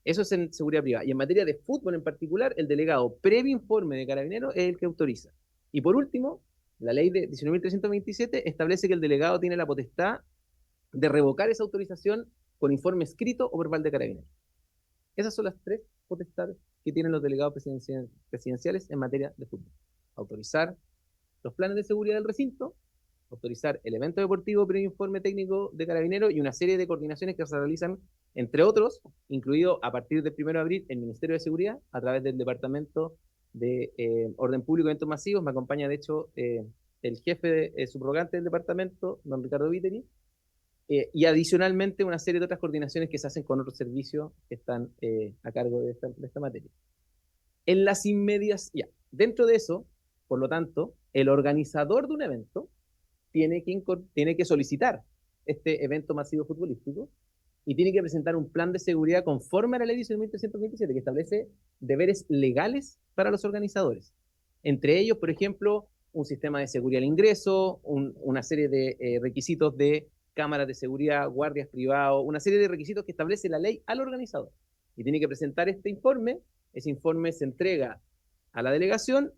Eso es en seguridad privada. Y en materia de fútbol en particular, el delegado, previo informe de Carabineros, es el que autoriza. Y por último, la ley de 19.327 establece que el delegado tiene la potestad de revocar esa autorización con informe escrito o verbal de Carabineros. Esas son las 3 potestades que tienen los delegados presidenciales en materia de fútbol: autorizar los planes de seguridad del recinto, autorizar el evento deportivo previo informe técnico de Carabineros, y una serie de coordinaciones que se realizan, entre otros, incluido a partir del 1 de abril el Ministerio de Seguridad, a través del Departamento de Orden Público y Eventos Masivos. Me acompaña, de hecho, el jefe subrogante del departamento, don Ricardo Viteri, y adicionalmente una serie de otras coordinaciones que se hacen con otros servicios que están a cargo de esta materia. En las inmediaciones, dentro de eso, por lo tanto, el organizador de un evento tiene que solicitar este evento masivo futbolístico y tiene que presentar un plan de seguridad conforme a la ley 19.327, que establece deberes legales para los organizadores. Entre ellos, por ejemplo, un sistema de seguridad al ingreso, una serie de requisitos de cámaras de seguridad, guardias privados, una serie de requisitos que establece la ley al organizador. Y tiene que presentar este informe. Ese informe se entrega a la delegación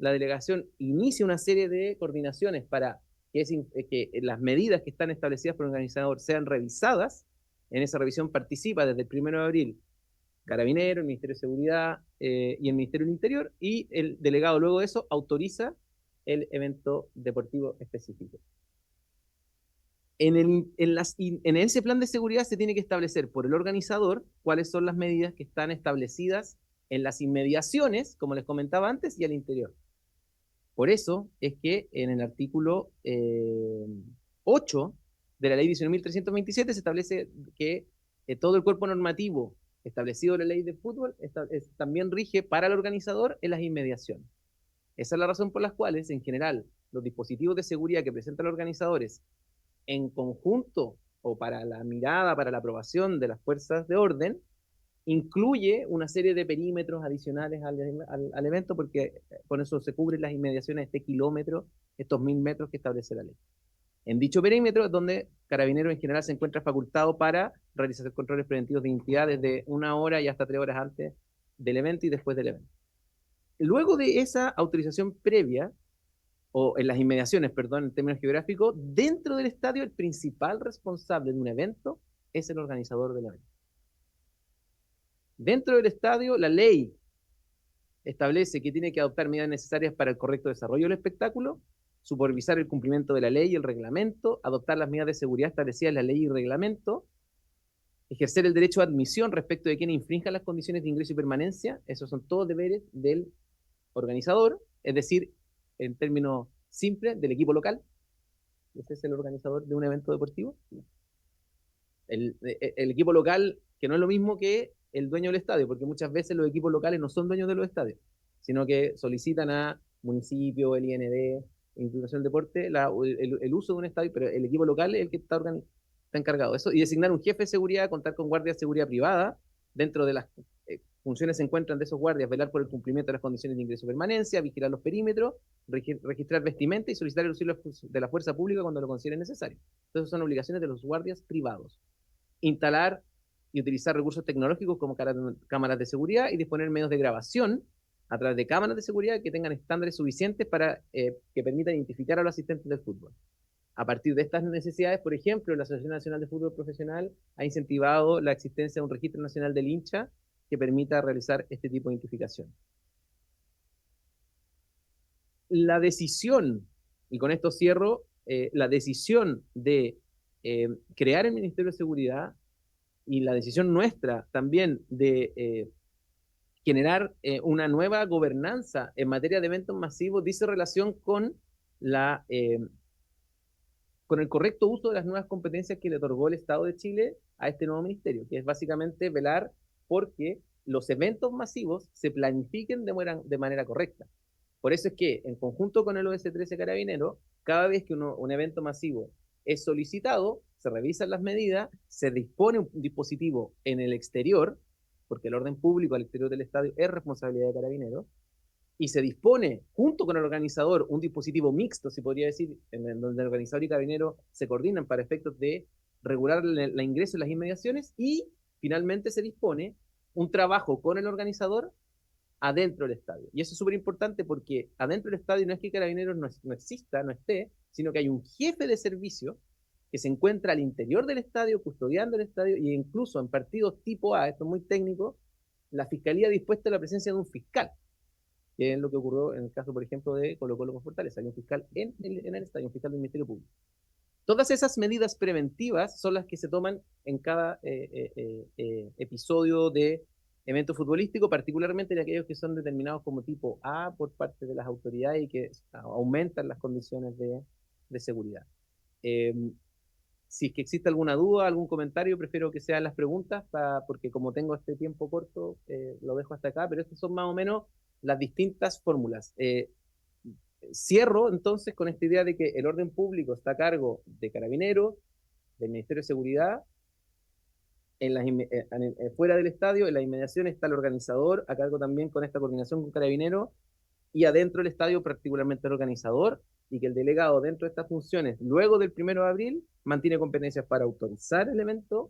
inicia una serie de coordinaciones para que las medidas que están establecidas por el organizador sean revisadas. En esa revisión participa desde el 1 de abril Carabineros, el Ministerio de Seguridad y el Ministerio del Interior, y el delegado luego de eso autoriza el evento deportivo específico. En ese plan de seguridad se tiene que establecer por el organizador cuáles son las medidas que están establecidas en las inmediaciones, como les comentaba antes, y al interior. Por eso es que en el artículo 8 de la ley 19.327 se establece que todo el cuerpo normativo establecido en la ley de fútbol también rige para el organizador en las inmediaciones. Esa es la razón por la cual, en general, los dispositivos de seguridad que presentan los organizadores en conjunto o para la mirada, para la aprobación de las fuerzas de orden, incluye una serie de perímetros adicionales al evento, porque con eso se cubren las inmediaciones de este kilómetro, estos 1000 metros que establece la ley. En dicho perímetro es donde Carabineros en general se encuentra facultado para realizar controles preventivos de identidad desde 1 hora y hasta 3 horas antes del evento y después del evento. Luego de esa autorización previa, o en las inmediaciones, perdón, en términos geográficos, dentro del estadio el principal responsable de un evento es el organizador del evento. Dentro del estadio, la ley establece que tiene que adoptar medidas necesarias para el correcto desarrollo del espectáculo, supervisar el cumplimiento de la ley y el reglamento, adoptar las medidas de seguridad establecidas en la ley y reglamento, ejercer el derecho a admisión respecto de quienes infrinjan las condiciones de ingreso y permanencia. Esos son todos deberes del organizador, es decir, en términos simples, del equipo local. Ese es el organizador de un evento deportivo. El equipo local, que no es lo mismo que el dueño del estadio, porque muchas veces los equipos locales no son dueños de los estadios, sino que solicitan a municipio, el IND, Institución del Deporte, el uso de un estadio, pero el equipo local es el que está encargado de eso, y designar un jefe de seguridad, contar con guardias de seguridad privada. Dentro de las funciones se encuentran de esos guardias velar por el cumplimiento de las condiciones de ingreso y permanencia, vigilar los perímetros, registrar vestimenta y solicitar el auxilio de la fuerza pública cuando lo consideren necesario. Entonces son obligaciones de los guardias privados. Instalar y utilizar recursos tecnológicos como cámaras de seguridad y disponer medios de grabación a través de cámaras de seguridad que tengan estándares suficientes para que permitan identificar a los asistentes del fútbol. A partir de estas necesidades, por ejemplo, la Asociación Nacional de Fútbol Profesional ha incentivado la existencia de un registro nacional del hincha que permita realizar este tipo de identificación. La decisión, y con esto cierro, la decisión de crear el Ministerio de Seguridad y la decisión nuestra también de generar una nueva gobernanza en materia de eventos masivos dice relación con con el correcto uso de las nuevas competencias que le otorgó el Estado de Chile a este nuevo ministerio, que es básicamente velar porque los eventos masivos se planifiquen de manera correcta. Por eso es que, en conjunto con el OS-13 Carabineros, cada vez que un evento masivo es solicitado, se revisan las medidas, se dispone un dispositivo en el exterior, porque el orden público al exterior del estadio es responsabilidad de Carabineros, y se dispone, junto con el organizador, un dispositivo mixto, se podría decir, en donde el organizador y Carabineros se coordinan para efectos de regular el ingreso en las inmediaciones, y finalmente se dispone un trabajo con el organizador adentro del estadio. Y eso es súper importante porque adentro del estadio no es que Carabineros no exista, no esté, sino que hay un jefe de servicio que se encuentra al interior del estadio, custodiando el estadio, e incluso en partidos tipo A, esto es muy técnico, la Fiscalía ha dispuesto la presencia de un fiscal, que es lo que ocurrió en el caso, por ejemplo, de Colo-Colo con Fortaleza. Hay un fiscal en el estadio, un fiscal del Ministerio Público. Todas esas medidas preventivas son las que se toman en cada episodio de evento futbolístico, particularmente en aquellos que son determinados como tipo A por parte de las autoridades y que aumentan las condiciones de seguridad. Si es que existe alguna duda, algún comentario, prefiero que sean las preguntas, porque como tengo este tiempo corto, lo dejo hasta acá, pero estas son más o menos las distintas fórmulas. Cierro entonces con esta idea de que el orden público está a cargo de Carabineros, del Ministerio de Seguridad. Fuera del estadio, en la inmediación, está el organizador, a cargo también con esta coordinación con Carabineros, y adentro del estadio particularmente el organizador, y que el delegado dentro de estas funciones, luego del 1 de abril, mantiene competencias para autorizar el evento,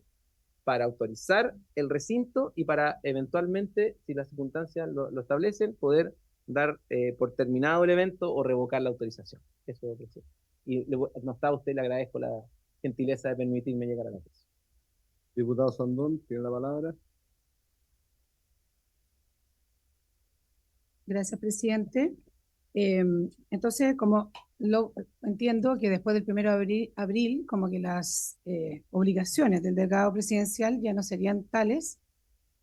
para autorizar el recinto y para eventualmente, si las circunstancias lo establecen, poder dar por terminado el evento o revocar la autorización. Eso, presidente. Y no está usted, le agradezco la gentileza de permitirme llegar a la cosa. Diputado Sandón, tiene la palabra. Gracias, presidente. Entonces, como lo entiendo que después del 1 de abril, como que las obligaciones del delegado presidencial ya no serían tales,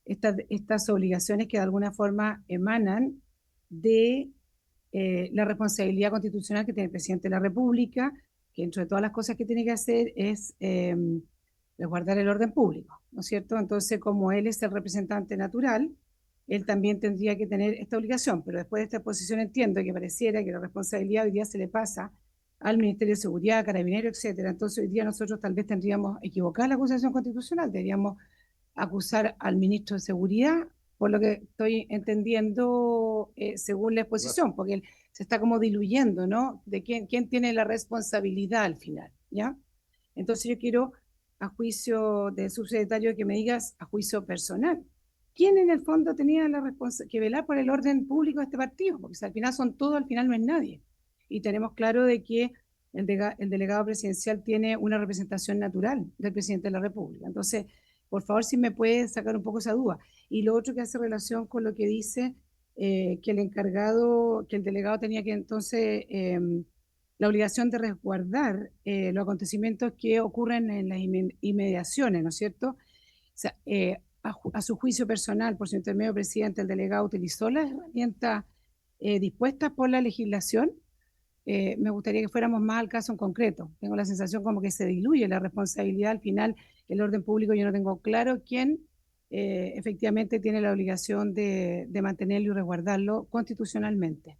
estas obligaciones que de alguna forma emanan de la responsabilidad constitucional que tiene el presidente de la República, que entre todas las cosas que tiene que hacer es resguardar el orden público, ¿no es cierto? Entonces, como él es el representante natural, él también tendría que tener esta obligación, pero después de esta exposición entiendo que pareciera que la responsabilidad hoy día se le pasa al Ministerio de Seguridad, Carabineros, etcétera. Entonces hoy día nosotros tal vez tendríamos equivocada la acusación constitucional, deberíamos acusar al ministro de Seguridad, por lo que estoy entendiendo según la exposición, porque él se está como diluyendo, ¿no? De quién tiene la responsabilidad al final, ¿ya? Entonces yo quiero, a juicio del subsecretario, que me digas, a juicio personal, ¿quién en el fondo tenía la responsabilidad que velar por el orden público de este partido? Porque si al final son todos, al final no es nadie. Y tenemos claro de que el delegado presidencial tiene una representación natural del presidente de la República. Entonces, por favor, si me puede sacar un poco esa duda. Y lo otro que hace relación con lo que dice que el encargado, que el delegado tenía que entonces la obligación de resguardar los acontecimientos que ocurren en las inmediaciones, ¿no es cierto? O sea, a su juicio personal, por su intermedio presidente, el delegado utilizó las herramientas dispuestas por la legislación. Me gustaría que fuéramos más al caso en concreto. Tengo la sensación como que se diluye la responsabilidad al final, el orden público. Yo no tengo claro quién efectivamente tiene la obligación de mantenerlo y resguardarlo constitucionalmente.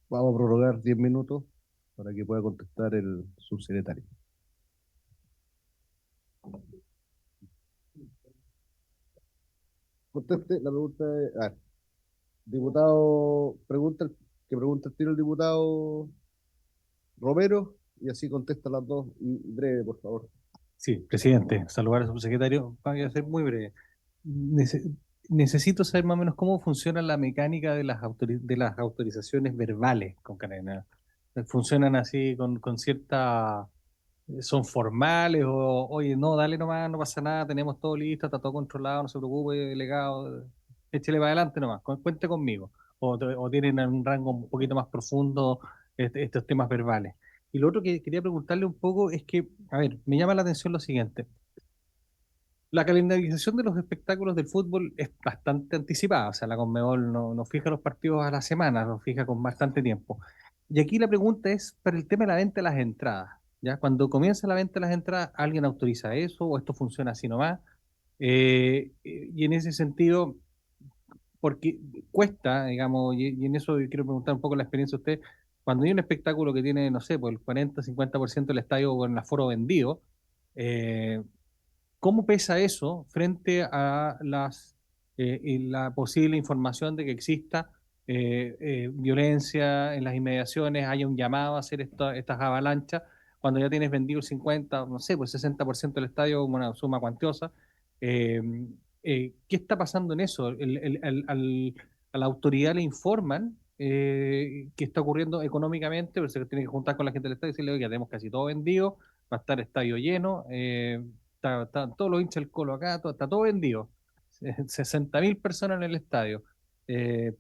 Vamos a prorrogar 10 minutos para que pueda contestar el subsecretario. Conteste la pregunta de... diputado, que pregunta el tiro el diputado Romero y así contesta las dos y breve, por favor. Sí, presidente, saludar al subsecretario. Voy a ser muy breve. Necesito saber más o menos cómo funciona la mecánica de las autorizaciones verbales con Carabinero. ¿Funcionan así con cierta... son formales o, oye, no, dale nomás, no pasa nada, tenemos todo listo, está todo controlado, no se preocupe, delegado, échale para adelante nomás, cuente conmigo? O tienen un rango un poquito más profundo estos temas verbales. Y lo otro que quería preguntarle un poco es que, a ver, me llama la atención lo siguiente. La calendarización de los espectáculos del fútbol es bastante anticipada, o sea, la Conmebol no fija los partidos a la semana, los fija con bastante tiempo. Y aquí la pregunta es para el tema de la venta de las entradas, ¿ya? Cuando comienza la venta de las entradas, ¿alguien autoriza eso o esto funciona así nomás? Y en ese sentido, porque cuesta, digamos, y en eso quiero preguntar un poco la experiencia de usted, cuando hay un espectáculo que tiene, no sé, pues el 40-50% del estadio con el aforo vendido, eh, ¿cómo pesa eso frente a y la posible información de que exista violencia en las inmediaciones, haya un llamado a hacer estas avalanchas, cuando ya tienes vendido el 50, no sé, pues 60% del estadio como una suma cuantiosa? Eh, ¿Qué está pasando en eso? A la autoridad le informan qué está ocurriendo económicamente, pero se tiene que juntar con la gente del estadio y decirle, oye, tenemos casi todo vendido, va a estar el estadio lleno. Están todos los hinchas del Colo acá, está todo vendido. 60.000 personas en el estadio.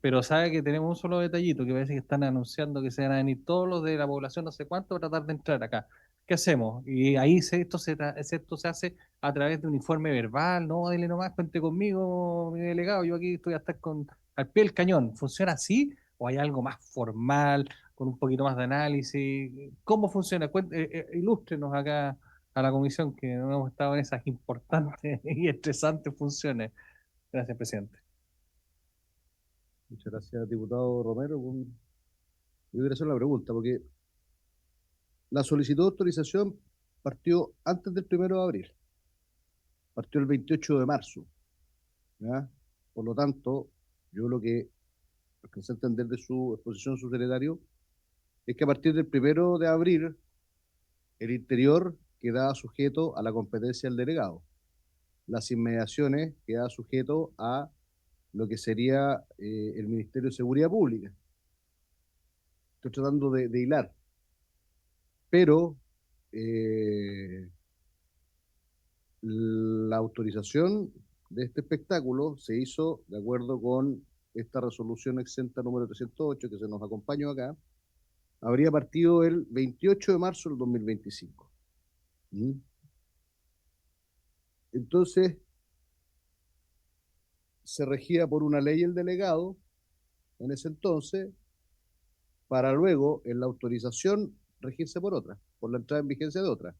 Pero sabe que tenemos un solo detallito, que parece que están anunciando que se van a venir todos los de la población, no sé cuánto, para tratar de entrar acá. ¿Qué hacemos? Y ahí esto se hace a través de un informe verbal, no, dile nomás, cuente conmigo, mi delegado, yo aquí estoy hasta al pie del cañón. ¿Funciona así? ¿O hay algo más formal, con un poquito más de análisis? ¿Cómo funciona? Ilústrenos acá a la comisión, que no hemos estado en esas importantes y estresantes funciones. Gracias, presidente. Muchas gracias, diputado Romero. Yo quería hacer una pregunta, porque la solicitud de autorización partió antes del 1 de abril, partió el 28 de marzo, ¿ya? Por lo tanto, yo lo que alcancé a entender de su exposición, subsecretario, es que a partir del 1 de abril, el interior quedaba sujeto a la competencia del delegado. Las inmediaciones quedaban sujeto a lo que sería el Ministerio de Seguridad Pública. Estoy tratando de hilar. Pero la autorización de este espectáculo se hizo de acuerdo con esta resolución exenta número 308 que se nos acompañó acá. Habría partido el 28 de marzo del 2025. ¿Mm? Entonces, se regía por una ley el delegado en ese entonces, para luego, en la autorización, regirse por otra, por la entrada en vigencia de otra.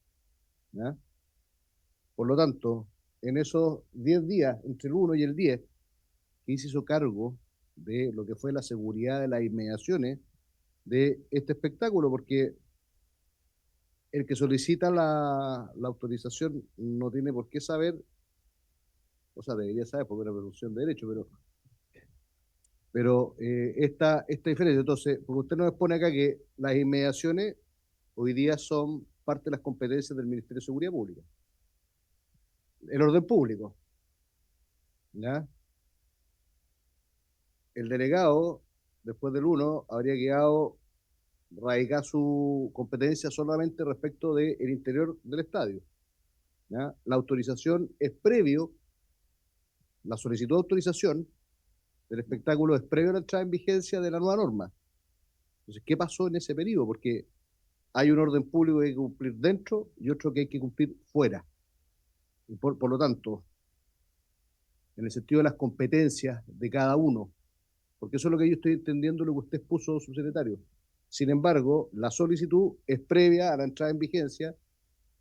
¿Ya? Por lo tanto, en esos 10 días, entre el 1 y el 10, que se hizo cargo de lo que fue la seguridad de las inmediaciones de este espectáculo, porque el que solicita la autorización no tiene por qué saber, o sea, debería saber porque es una presunción de derecho, pero esta diferencia. Entonces, porque usted nos expone acá que las inmediaciones hoy día son parte de las competencias del Ministerio de Seguridad Pública. El orden público, ¿ya? El delegado, después del 1, habría quedado radicada su competencia solamente respecto del interior del estadio. ¿Ya? La autorización es previo, la solicitud de autorización del espectáculo es previo a la entrada en vigencia de la nueva norma. Entonces, ¿qué pasó en ese periodo? Porque hay un orden público que hay que cumplir dentro y otro que hay que cumplir fuera. Y por lo tanto, en el sentido de las competencias de cada uno, porque eso es lo que yo estoy entendiendo, lo que usted expuso, subsecretario. Sin embargo, la solicitud es previa a la entrada en vigencia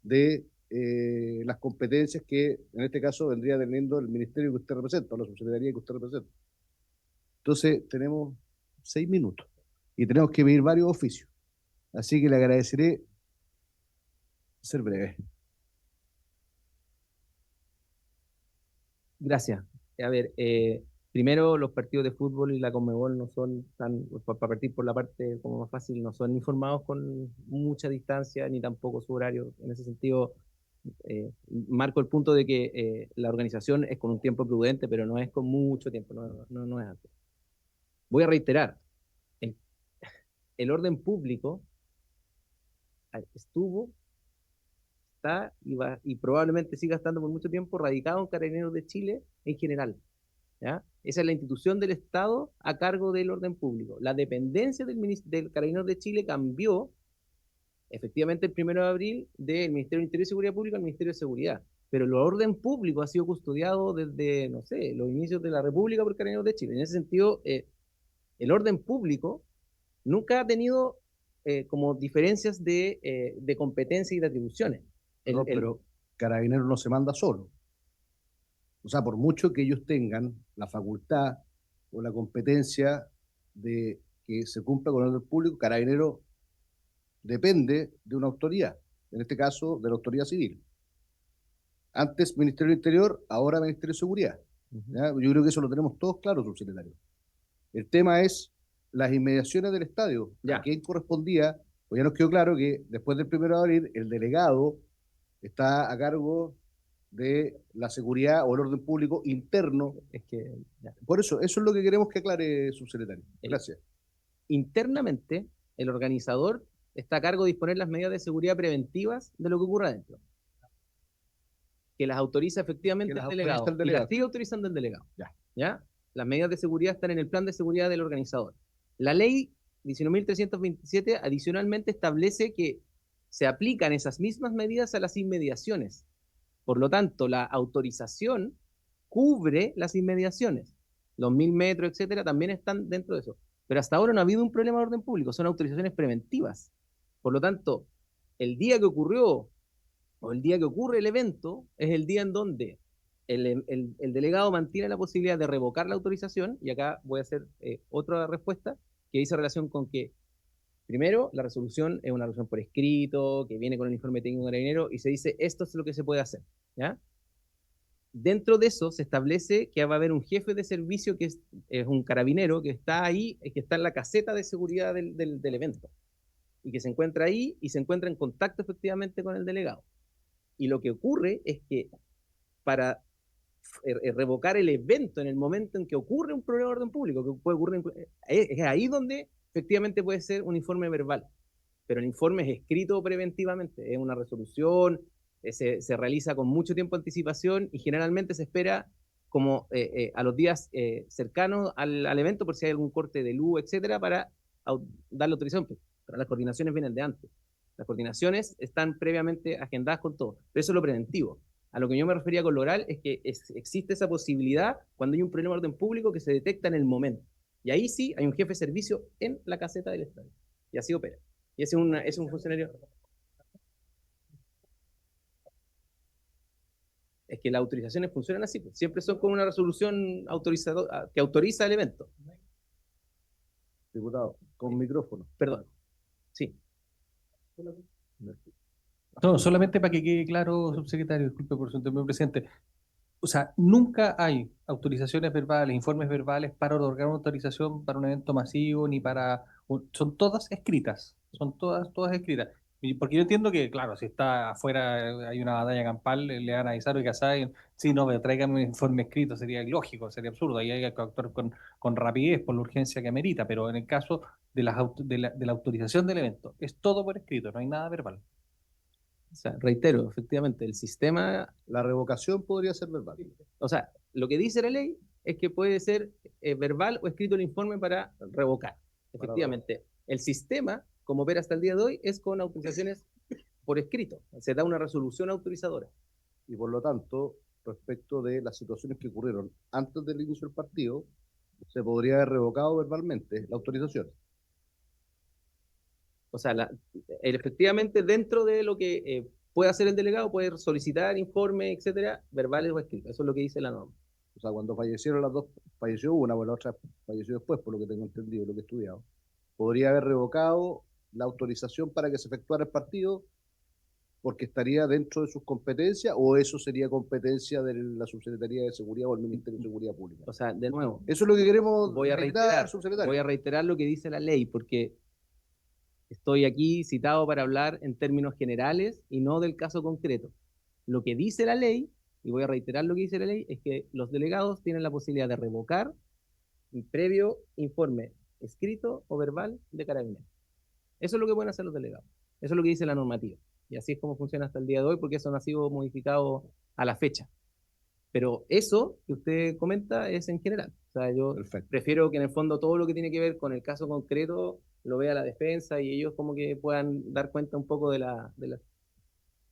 de las competencias que en este caso vendría teniendo el ministerio que usted representa, o la subsecretaría que usted representa. Entonces, tenemos 6 minutos y tenemos que pedir varios oficios. Así que le agradeceré ser breve. Gracias. A ver, primero, los partidos de fútbol y la Conmebol no son tan, para partir por la parte como más fácil, no son informados con mucha distancia, ni tampoco su horario. En ese sentido, marco el punto de que la organización es con un tiempo prudente, pero no es con mucho tiempo, no es antes. Voy a reiterar, el orden público estuvo, está y probablemente siga estando por mucho tiempo radicado en Carabineros de Chile en general. ¿Ya? Esa es la institución del Estado a cargo del orden público. La dependencia del Carabineros de Chile cambió efectivamente el 1 de abril del Ministerio del Interior y Seguridad Pública al Ministerio de Seguridad. Pero el orden público ha sido custodiado desde, no sé, los inicios de la República por Carabineros de Chile. En ese sentido, el orden público nunca ha tenido como diferencias de competencia y de atribuciones. Pero Carabineros no se manda solo. O sea, por mucho que ellos tengan la facultad o la competencia de que se cumpla con el orden público, Carabineros depende de una autoridad, en este caso de la autoridad civil. Antes Ministerio del Interior, ahora Ministerio de Seguridad. ¿Ya? Yo creo que eso lo tenemos todos claros, subsecretario. El tema es las inmediaciones del estadio. Ya. ¿A quién correspondía? Pues ya nos quedó claro que después del 1 de abril el delegado está a cargo de la seguridad o el orden público interno. Es que, ya. Por eso es lo que queremos que aclare, subsecretario. Gracias. Internamente, el organizador está a cargo de disponer las medidas de seguridad preventivas de lo que ocurra adentro. Que las autoriza efectivamente el delegado. Y las sigue autorizando el delegado. ¿Ya? Las medidas de seguridad están en el plan de seguridad del organizador. La ley 19.327 adicionalmente establece que se aplican esas mismas medidas a las inmediaciones. Por lo tanto, la autorización cubre las inmediaciones. Los 1.000 metros, etcétera, también están dentro de eso. Pero hasta ahora no ha habido un problema de orden público, son autorizaciones preventivas. Por lo tanto, el día que ocurrió o el día que ocurre el evento es el día en donde el delegado mantiene la posibilidad de revocar la autorización, y acá voy a hacer otra respuesta que dice relación con que, primero, la resolución es una resolución por escrito, que viene con el informe técnico de Carabineros, y se dice, esto es lo que se puede hacer, ¿ya? Dentro de eso se establece que va a haber un jefe de servicio que es un carabinero que está ahí, que está en la caseta de seguridad del evento, y que se encuentra ahí y se encuentra en contacto efectivamente con el delegado. Y lo que ocurre es que para revocar el evento en el momento en que ocurre un problema de orden público, que puede ocurrir, es ahí donde efectivamente puede ser un informe verbal, pero el informe es escrito preventivamente, es una resolución, se realiza con mucho tiempo de anticipación y generalmente se espera como a los días cercanos al evento por si hay algún corte de luz, etcétera, para dar la autorización. Pero las coordinaciones vienen de antes. Las coordinaciones están previamente agendadas con todo, pero eso es lo preventivo. A lo que yo me refería con lo oral es que existe esa posibilidad cuando hay un problema de orden público que se detecta en el momento. Y ahí sí hay un jefe de servicio en la caseta del estadio. Y así opera. Y ese es un funcionario. Es que las autorizaciones funcionan así, pues. Siempre son con una resolución que autoriza el evento. Diputado, con micrófono. Perdón. Sí. No, solamente para que quede claro, subsecretario, disculpe por su intervención, presidente. O sea, nunca hay autorizaciones verbales, informes verbales para otorgar una autorización para un evento masivo, ni para... son todas escritas, son todas escritas. Porque yo entiendo que, claro, si está afuera, hay una batalla campal, le van a avisar, oiga, ¿saben? Sí, no, pero tráigame un informe escrito, sería ilógico, sería absurdo, ahí hay que actuar con rapidez, por la urgencia que amerita, pero en el caso de la autorización del evento, es todo por escrito, no hay nada verbal. O sea, reitero, efectivamente, el sistema, La revocación podría ser verbal. o sea, lo que dice la ley es que puede ser verbal o escrito el informe para revocar. Efectivamente, el sistema, como opera hasta el día de hoy, es con autorizaciones por escrito. Se da una resolución autorizadora. Y por lo tanto, respecto de las situaciones que ocurrieron antes del inicio del partido, se podría haber revocado verbalmente la autorización. O sea, efectivamente, dentro de lo que puede hacer el delegado, puede solicitar informes, etcétera, verbales o escritos. Eso es lo que dice la norma. O sea, cuando fallecieron las dos, falleció una, bueno, la otra falleció después, por lo que tengo entendido, lo que he estudiado. Podría haber revocado la autorización para que se efectuara el partido porque estaría dentro de sus competencias, o eso sería competencia de la Subsecretaría de Seguridad o el Ministerio de Seguridad Pública. O sea, de nuevo, Eso es lo que queremos voy a reiterar, subsecretario. voy a reiterar lo que dice la ley, porque estoy aquí citado para hablar en términos generales y no del caso concreto. Lo que dice la ley, y voy a reiterar lo que dice la ley, es que los delegados tienen la posibilidad de revocar el previo informe escrito o verbal de Carabineros. Eso es lo que pueden hacer los delegados. Eso es lo que dice la normativa. Y así es como funciona hasta el día de hoy, porque eso no ha sido modificado a la fecha. Pero eso que usted comenta es en general. O sea, yo prefiero que en el fondo todo lo que tiene que ver con el caso concreto lo vea la defensa y ellos como que puedan dar cuenta un poco de la...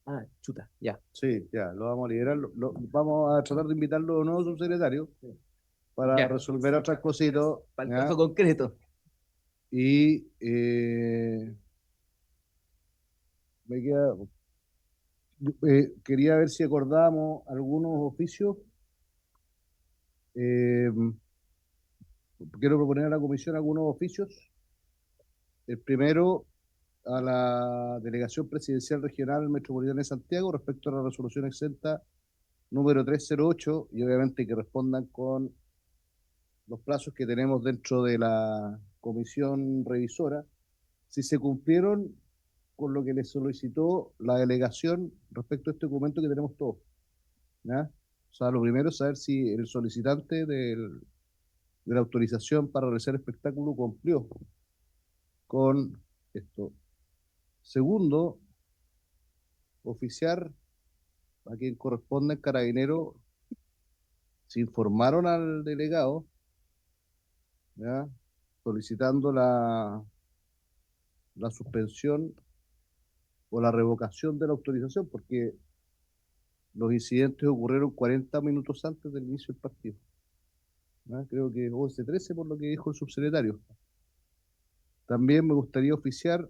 Ah, chuta, ya. Sí, ya, lo vamos a liderar. Vamos a tratar de invitarlo de nuevo, subsecretario, para Ya. resolver otras cositas. Para el ¿ya? caso concreto. Y me queda... quería ver si acordamos algunos oficios. Quiero proponer a la comisión algunos oficios. El primero, a la Delegación Presidencial Regional Metropolitana de Santiago respecto a la resolución exenta número 308, y obviamente que respondan con los plazos que tenemos dentro de la comisión revisora, si se cumplieron con lo que les solicitó la delegación respecto a este documento que tenemos todos. ¿Ya? O sea, lo primero es saber si el solicitante de la autorización para realizar el espectáculo cumplió con esto. Segundo, oficiar a quien corresponde el carabinero, si informaron al delegado, ¿ya? Solicitando la suspensión o la revocación de la autorización, porque los incidentes ocurrieron 40 minutos antes del inicio del partido. ¿Ya? Creo que 11:13 por lo que dijo el subsecretario. También me gustaría oficiar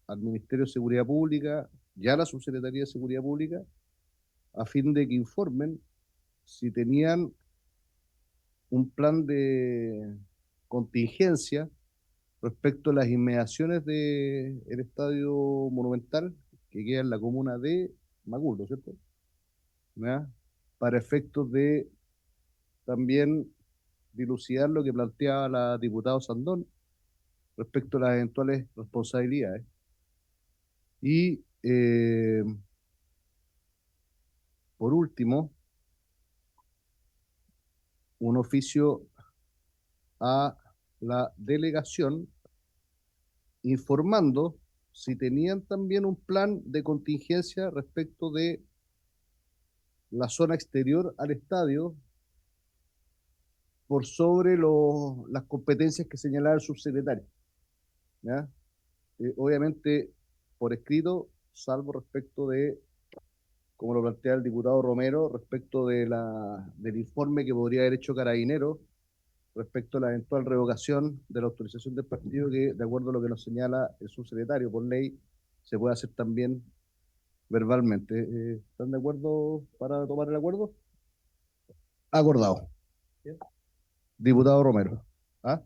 al Ministerio de Seguridad Pública y a la Subsecretaría de Seguridad Pública a fin de que informen si tenían un plan de contingencia respecto a las inmediaciones del Estadio Monumental, que queda en la comuna de Macul, ¿cierto? ¿Ya? Para efectos de también dilucidar lo que planteaba la diputada Sandón respecto a las eventuales responsabilidades. Y por último, un oficio a la delegación informando si tenían también un plan de contingencia respecto de la zona exterior al estadio por sobre las competencias que señalaba el subsecretario. ¿Ya? Obviamente, por escrito, salvo respecto de, como lo plantea el diputado Romero, respecto de del informe que podría haber hecho Carabineros respecto a la eventual revocación de la autorización del partido, que de acuerdo a lo que nos señala el subsecretario por ley, se puede hacer también verbalmente. ¿Están de acuerdo para tomar el acuerdo? Acordado. Bien. Diputado Romero. ¿Ah?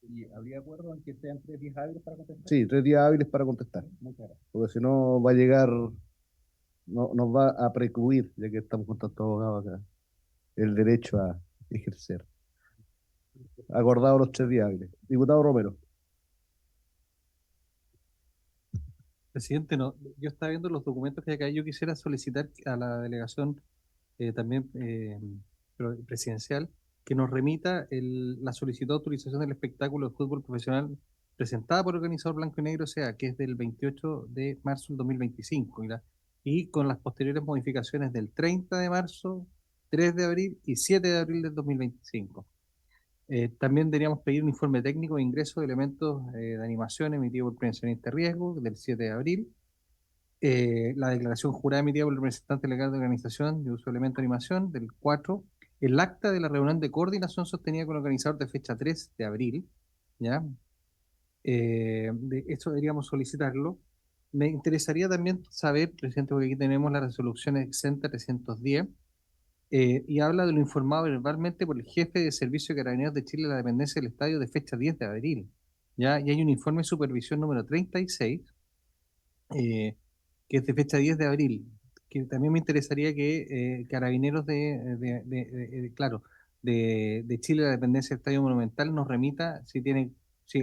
¿Y habría acuerdo en que sean 3 días hábiles para contestar? Sí, 3 días hábiles para contestar. Muchas gracias. Porque si no va a llegar, no, nos va a precluir, ya que estamos con tantos abogados acá, el derecho a ejercer. Acordado los 3 días hábiles. Diputado Romero. Presidente, no, yo estaba viendo los documentos que hay acá. Yo quisiera solicitar a la delegación también presidencial que nos remita la solicitud de autorización del espectáculo de fútbol profesional presentada por el organizador Blanco y Negro S.A., que es del 28 de marzo del 2025, y con las posteriores modificaciones del 30 de marzo, 3 de abril y 7 de abril del 2025. También deberíamos pedir un informe técnico de ingreso de elementos de animación emitido por prevencionista de riesgo del 7 de abril. La declaración jurada emitida por el representante legal de organización de uso de elementos de animación del 4. El acta de la reunión de coordinación sostenida con el organizador de fecha 3 de abril. ¿Ya? Esto deberíamos solicitarlo. Me interesaría también saber, presidente, porque aquí tenemos la resolución exenta 310. Y habla de lo informado verbalmente por el jefe de Servicio de Carabineros de Chile a la dependencia del estadio de fecha 10 de abril. ¿Ya? Y hay un informe de supervisión número 36, que es de fecha 10 de abril, que también me interesaría que Carabineros claro, de Chile a la dependencia del Estadio Monumental nos remita, si tiene,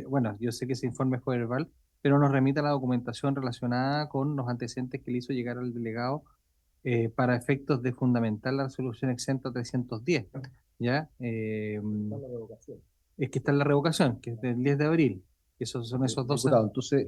bueno, yo sé que ese informe fue verbal, pero nos remita la documentación relacionada con los antecedentes que le hizo llegar al delegado para efectos de fundamentar la resolución exenta 310, ¿ya? Es que está en la revocación, que es del 10 de abril. Esos son esos dos. Diputado, entonces,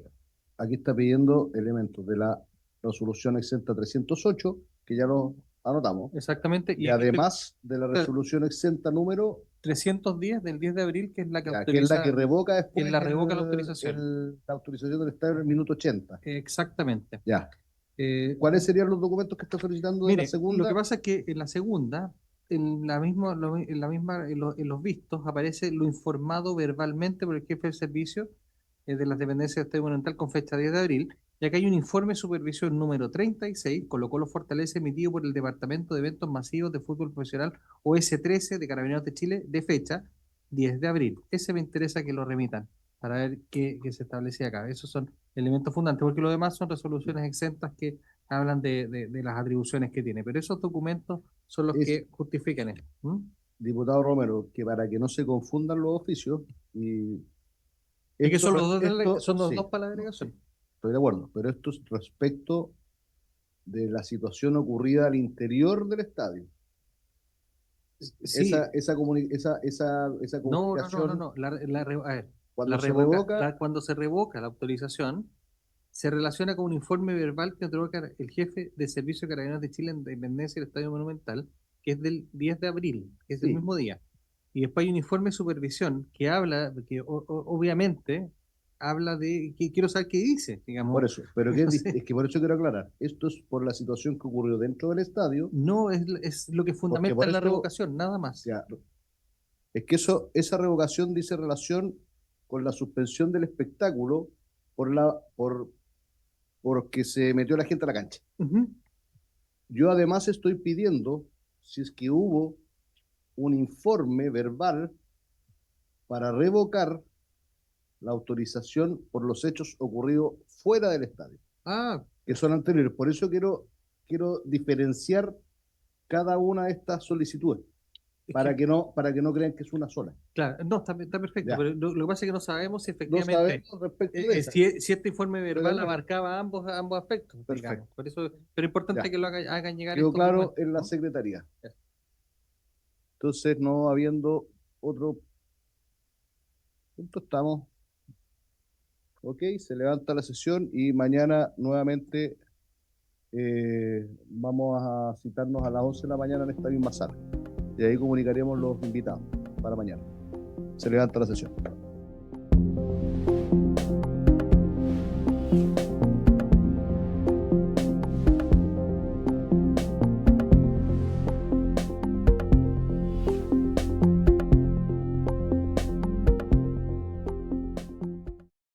aquí está pidiendo elementos de la resolución exenta 308, que ya lo anotamos. Exactamente. Y además de la resolución exenta número 310 del 10 de abril, que es la que ya, autoriza, que es la que revoca después que la revoca la autorización. la autorización del Estado en el minuto 80. Exactamente. Ya. ¿Cuáles serían los documentos que está solicitando de Mire, la segunda? lo que pasa es que en la segunda, en los vistos, aparece lo informado verbalmente por el jefe del servicio de las dependencias del Estado Monumental con fecha 10 de abril, y acá hay un informe de supervisión número 36, Colo-Colo Fortaleza, emitido por el Departamento de Eventos Masivos de Fútbol Profesional OS-13 de Carabineros de Chile, de fecha 10 de abril. Ese me interesa que lo remitan para ver qué se establece acá. Esos son elementos fundantes, porque lo demás son resoluciones exentas que hablan de las atribuciones que tiene. Pero esos documentos son los que justifican esto. Diputado Romero, que para que no se confundan los oficios, y que son los sí, dos para la delegación. Estoy de acuerdo, pero esto es respecto de la situación ocurrida al interior del estadio. Sí. Esa comunicación. No. A ver, Cuando se revoca la autorización, se relaciona con un informe verbal que otorga el jefe de Servicio de Carabineros de Chile en dependencia del Estadio Monumental, que es del 10 de abril, que es del mismo día. Y después hay un informe de supervisión que habla, que obviamente habla de, que quiero saber qué dice, digamos. Por eso, pero es que por eso quiero aclarar, esto es por la situación que ocurrió dentro del estadio. No, es lo que fundamenta la revocación, nada más. Ya, es que esa revocación dice relación con la suspensión del espectáculo porque se metió la gente a la cancha. Yo además estoy pidiendo si es que hubo un informe verbal para revocar la autorización por los hechos ocurridos fuera del estadio, que son anteriores. Por eso quiero diferenciar cada una de estas solicitudes, para que no crean que es una sola. Claro, no, está perfecto, Ya. pero lo que pasa es que no sabemos si efectivamente sabemos respecto de si este informe verbal abarcaba ambos aspectos, digamos. Por eso, pero es importante que lo hagan llegar. Quedó claro en la Secretaría. Entonces, no habiendo otro punto, estamos. Ok, se levanta la sesión y mañana nuevamente vamos a citarnos a las 11 de la mañana en esta misma sala. Y ahí comunicaremos los invitados para mañana. Se levanta la sesión.